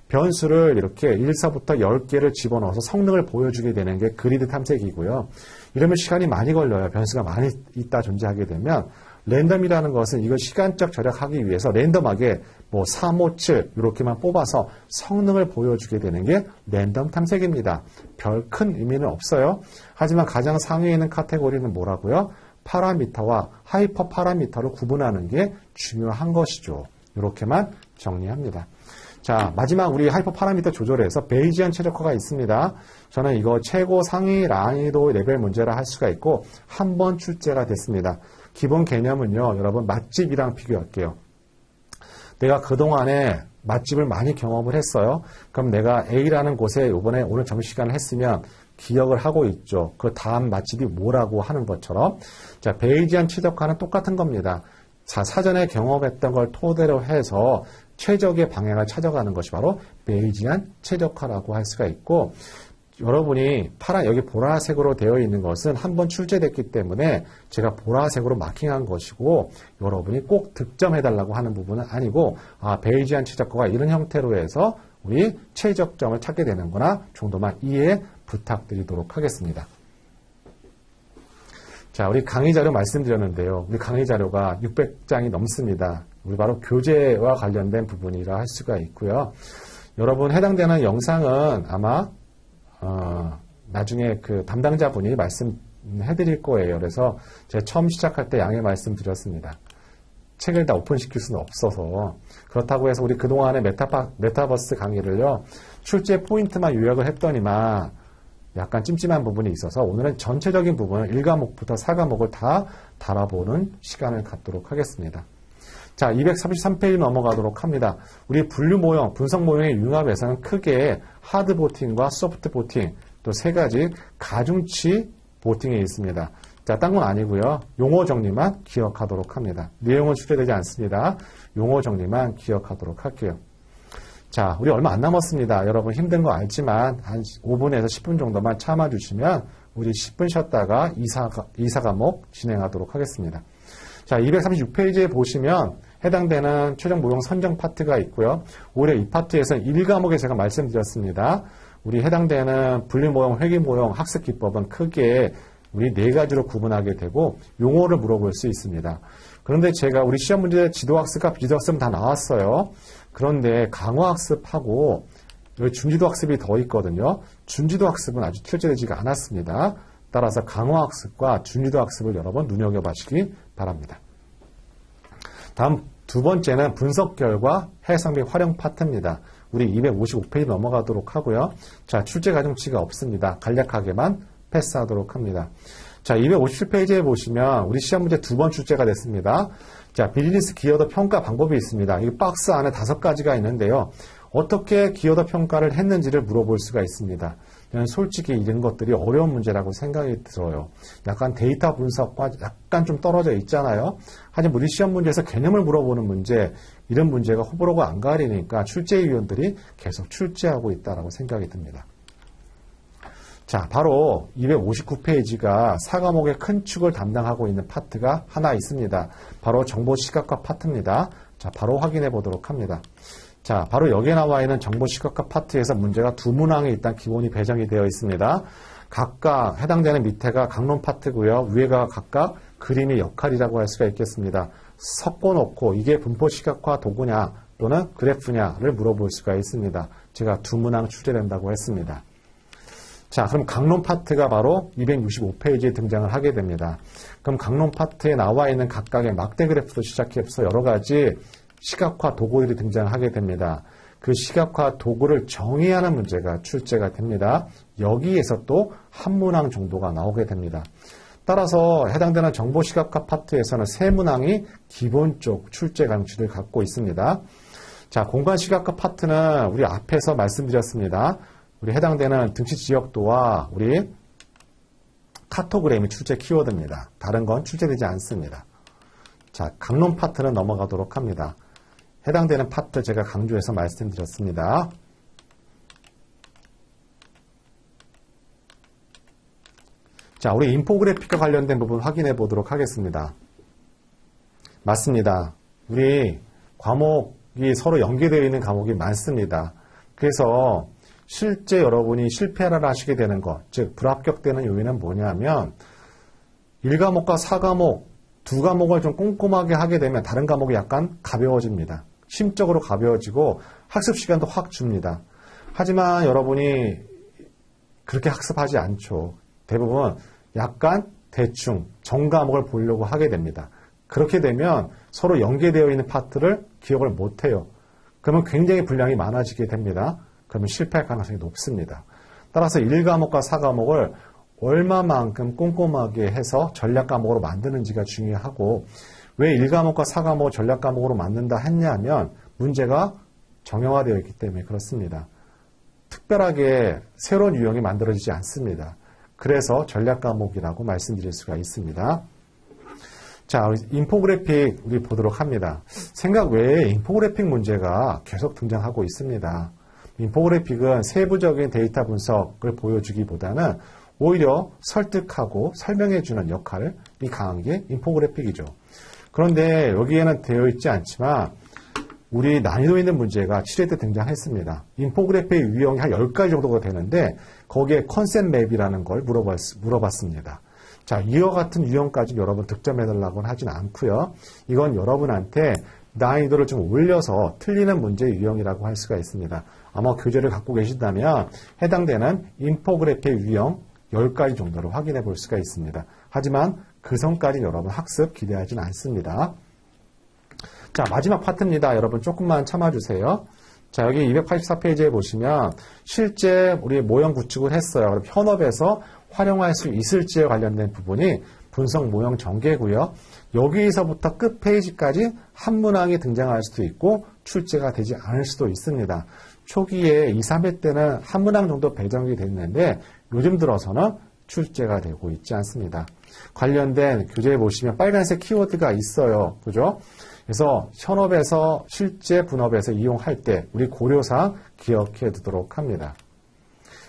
변수를 이렇게 1서부터 10개를 집어넣어서 성능을 보여주게 되는 게 그리드 탐색이고요. 이러면 시간이 많이 걸려요. 변수가 많이 있다 존재하게 되면 랜덤이라는 것은 이걸 시간적 절약하기 위해서 랜덤하게 뭐 3, 5, 7 이렇게만 뽑아서 성능을 보여주게 되는 게 랜덤 탐색입니다. 별 큰 의미는 없어요. 하지만 가장 상위에 있는 카테고리는 뭐라고요? 파라미터와 하이퍼 파라미터를 구분하는 게 중요한 것이죠. 이렇게만 정리합니다. 자, 마지막 우리 하이퍼 파라미터 조절에서 베이지안 최적화가 있습니다. 저는 이거 최고 상위 난이도 레벨 문제라 할 수가 있고 한 번 출제가 됐습니다. 기본 개념은요, 여러분 맛집이랑 비교할게요. 내가 그동안에 맛집을 많이 경험을 했어요. 그럼 내가 A라는 곳에 이번에 오늘 점심시간을 했으면 기억을 하고 있죠. 그 다음 맛집이 뭐라고 하는 것처럼. 자, 베이지안 최적화는 똑같은 겁니다. 자, 사전에 경험했던 걸 토대로 해서 최적의 방향을 찾아가는 것이 바로 베이지안 최적화라고 할 수가 있고, 여러분이 여기 보라색으로 되어 있는 것은 한번 출제됐기 때문에 제가 보라색으로 마킹한 것이고, 여러분이 꼭 득점해달라고 하는 부분은 아니고, 베이지안 최적화가 이런 형태로 해서 우리 최적점을 찾게 되는구나 정도만 이해 부탁드리도록 하겠습니다. 자, 우리 강의 자료 말씀드렸는데요. 우리 강의 자료가 600장이 넘습니다. 우리 바로 교재와 관련된 부분이라 할 수가 있고요. 여러분 해당되는 영상은 아마 나중에 그 담당자분이 말씀해드릴 거예요. 그래서 제가 처음 시작할 때 양해 말씀드렸습니다. 책을 다 오픈시킬 수는 없어서. 그렇다고 해서 우리 그동안의 메타버스 강의를요, 출제 포인트만 요약을 했더니만 약간 찜찜한 부분이 있어서 오늘은 전체적인 부분을 1과목부터 4과목을 다 달아보는 시간을 갖도록 하겠습니다. 자, 233페이지 넘어가도록 합니다. 우리 분류 모형, 분석 모형의 융합에서는 크게 하드 보팅과 소프트 보팅, 또 세 가지 가중치 보팅이 있습니다. 자, 딴 건 아니고요. 용어 정리만 기억하도록 합니다. 내용은 출제되지 않습니다. 용어 정리만 기억하도록 할게요. 자, 우리 얼마 안 남았습니다. 여러분 힘든 거 알지만 한 5분에서 10분 정도만 참아주시면 우리 10분 쉬었다가 2사 과목 진행하도록 하겠습니다. 자, 236페이지에 보시면 해당되는 최종 모형 선정 파트가 있고요. 오히려 이 파트에서는 1과목에 제가 말씀드렸습니다. 우리 해당되는 분류 모형, 회귀 모형, 학습 기법은 크게 우리 네 가지로 구분하게 되고 용어를 물어볼 수 있습니다. 그런데 제가 우리 시험 문제 지도학습과 비지도학습은 다 나왔어요. 그런데 강화학습하고 여기 준지도학습이 더 있거든요. 준지도학습은 아직 출제되지가 않았습니다. 따라서 강화학습과 준지도학습을 여러 번 눈여겨보시기 바랍니다. 다음 두 번째는 분석 결과 해석 및 활용 파트입니다. 우리 255페이지 넘어가도록 하고요. 자, 출제 가중치가 없습니다. 간략하게만 패스하도록 합니다. 자, 257페이지에 보시면 우리 시험 문제 두 번 출제가 됐습니다. 자, 비즈니스 기여도 평가 방법이 있습니다. 이 박스 안에 5가지가 있는데요. 어떻게 기여도 평가를 했는지를 물어볼 수가 있습니다. 저는 솔직히 이런 것들이 어려운 문제라고 생각이 들어요. 약간 데이터 분석과 약간 좀 떨어져 있잖아요. 하지만 우리 시험 문제에서 개념을 물어보는 문제, 이런 문제가 호불호가 안 가리니까 출제위원들이 계속 출제하고 있다고 생각이 듭니다. 자, 바로 259페이지가 4과목의 큰 축을 담당하고 있는 파트가 하나 있습니다. 바로 정보 시각화 파트입니다. 자, 바로 확인해 보도록 합니다. 자, 바로 여기에 나와 있는 정보 시각화 파트에서 문제가 두 문항이 일단 기본이 배정이 되어 있습니다. 각각 해당되는 밑에가 강론 파트고요. 위에가 각각 그림의 역할이라고 할 수가 있겠습니다. 섞어놓고 이게 분포 시각화 도구냐 또는 그래프냐를 물어볼 수가 있습니다. 제가 두 문항 출제된다고 했습니다. 자, 그럼 강론 파트가 바로 265페이지에 등장을 하게 됩니다. 그럼 강론 파트에 나와 있는 각각의 막대 그래프도 시작해서 여러 가지 시각화 도구들이 등장하게 됩니다. 그 시각화 도구를 정의하는 문제가 출제가 됩니다. 여기에서 또 한 문항 정도가 나오게 됩니다. 따라서 해당되는 정보 시각화 파트에서는 세 문항이 기본적 출제 가능치를 갖고 있습니다. 자, 공간 시각화 파트는 우리 앞에서 말씀드렸습니다. 우리 해당되는 등치 지역도와 우리 카토그램이 출제 키워드입니다. 다른 건 출제되지 않습니다. 자, 강론 파트는 넘어가도록 합니다. 해당되는 파트 제가 강조해서 말씀드렸습니다. 자, 우리 인포그래픽과 관련된 부분 확인해 보도록 하겠습니다. 맞습니다. 우리 과목이 서로 연계되어 있는 과목이 많습니다. 그래서 실제 여러분이 실패를 하시게 되는 것, 즉 불합격되는 요인은 뭐냐면 1과목과 4과목, 두 과목을 좀 꼼꼼하게 하게 되면 다른 과목이 약간 가벼워집니다. 심적으로 가벼워지고 학습 시간도 확 줍니다. 하지만 여러분이 그렇게 학습하지 않죠. 대부분 약간 대충 정과목을 보려고 하게 됩니다. 그렇게 되면 서로 연계되어 있는 파트를 기억을 못해요. 그러면 굉장히 분량이 많아지게 됩니다. 그러면 실패할 가능성이 높습니다. 따라서 1과목과 4과목을 얼마만큼 꼼꼼하게 해서 전략과목으로 만드는지가 중요하고, 왜 1과목과 4과목을 전략과목으로 만든다 했냐면 문제가 정형화되어 있기 때문에 그렇습니다. 특별하게 새로운 유형이 만들어지지 않습니다. 그래서 전략과목이라고 말씀드릴 수가 있습니다. 자, 인포그래픽 우리 보도록 합니다. 생각 외에 인포그래픽 문제가 계속 등장하고 있습니다. 인포그래픽은 세부적인 데이터 분석을 보여주기보다는 오히려 설득하고 설명해주는 역할이 강한 게 인포그래픽이죠. 그런데 여기에는 되어 있지 않지만 우리 난이도 있는 문제가 7회 때 등장했습니다. 인포그래픽 유형이 한 10가지 정도가 되는데 거기에 컨셉 맵이라는 걸 물어봤습니다. 자, 이와 같은 유형까지 여러분 득점해달라고는 하진 않고요. 이건 여러분한테 난이도를 좀 올려서 틀리는 문제 유형이라고 할 수가 있습니다. 아마 교재를 갖고 계신다면 해당되는 인포그래픽 유형 10가지 정도를 확인해 볼 수가 있습니다. 하지만 그 선까지 여러분 학습 기대하진 않습니다. 자, 마지막 파트입니다. 여러분 조금만 참아주세요. 자, 여기 284페이지에 보시면 실제 우리 모형 구축을 했어요. 그럼 현업에서 활용할 수 있을지에 관련된 부분이 분석 모형 전개고요. 여기서부터 끝 페이지까지 한 문항이 등장할 수도 있고 출제가 되지 않을 수도 있습니다. 초기에 2, 3회 때는 한 문항 정도 배정이 됐는데 요즘 들어서는 출제가 되고 있지 않습니다. 관련된 교재에 보시면 빨간색 키워드가 있어요. 그죠? 그래서 현업에서 실제 분업에서 이용할 때 우리 고려사항 기억해 두도록 합니다.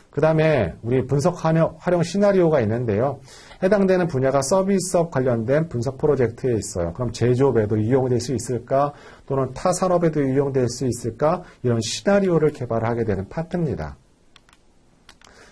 그 다음에 우리 분석 활용 시나리오가 있는데요. 해당되는 분야가 서비스업 관련된 분석 프로젝트에 있어요. 그럼 제조업에도 이용될 수 있을까? 또는 타 산업에도 이용될 수 있을까? 이런 시나리오를 개발하게 되는 파트입니다.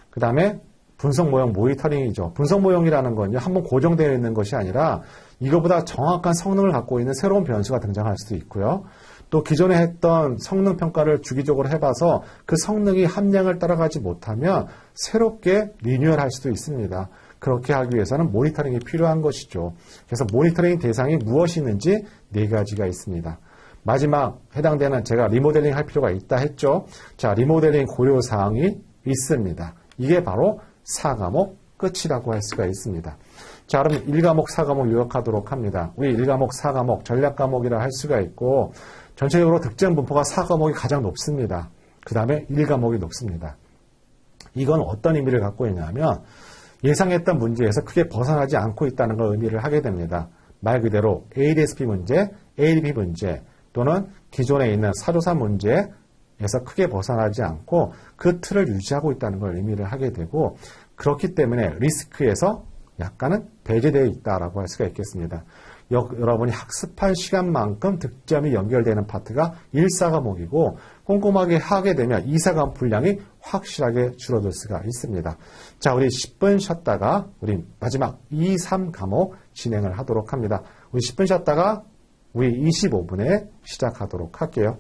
그 다음에 분석 모형 모니터링이죠. 분석 모형이라는 건요, 한번 고정되어 있는 것이 아니라 이거보다 정확한 성능을 갖고 있는 새로운 변수가 등장할 수도 있고요. 또 기존에 했던 성능 평가를 주기적으로 해봐서 그 성능이 함량을 따라가지 못하면 새롭게 리뉴얼할 수도 있습니다. 그렇게 하기 위해서는 모니터링이 필요한 것이죠. 그래서 모니터링 대상이 무엇이 있는지 4가지가 있습니다. 마지막 해당되는 제가 리모델링 할 필요가 있다 했죠. 자, 리모델링 고려사항이 있습니다. 이게 바로 4과목 끝이라고 할 수가 있습니다. 자, 그럼 1과목, 4과목 요약하도록 합니다. 우리 1과목, 4과목 전략과목이라 할 수가 있고 전체적으로 득점 분포가 4과목이 가장 높습니다. 그 다음에 1과목이 높습니다. 이건 어떤 의미를 갖고 있냐면 예상했던 문제에서 크게 벗어나지 않고 있다는 걸 의미를 하게 됩니다. 말 그대로 ADS-B 문제, ADP 문제 또는 기존에 있는 사조사 문제에서 크게 벗어나지 않고 그 틀을 유지하고 있다는 걸 의미를 하게 되고 그렇기 때문에 리스크에서 약간은 배제되어 있다라고 할 수가 있겠습니다. 여러분이 학습할 시간만큼 득점이 연결되는 파트가 1, 4과목이고 꼼꼼하게 하게 되면 2, 4과목 분량이 확실하게 줄어들 수가 있습니다. 자, 우리 10분 쉬었다가 우리 마지막 2, 3과목 진행을 하도록 합니다. 우리 10분 쉬었다가 우리 25분에 시작하도록 할게요.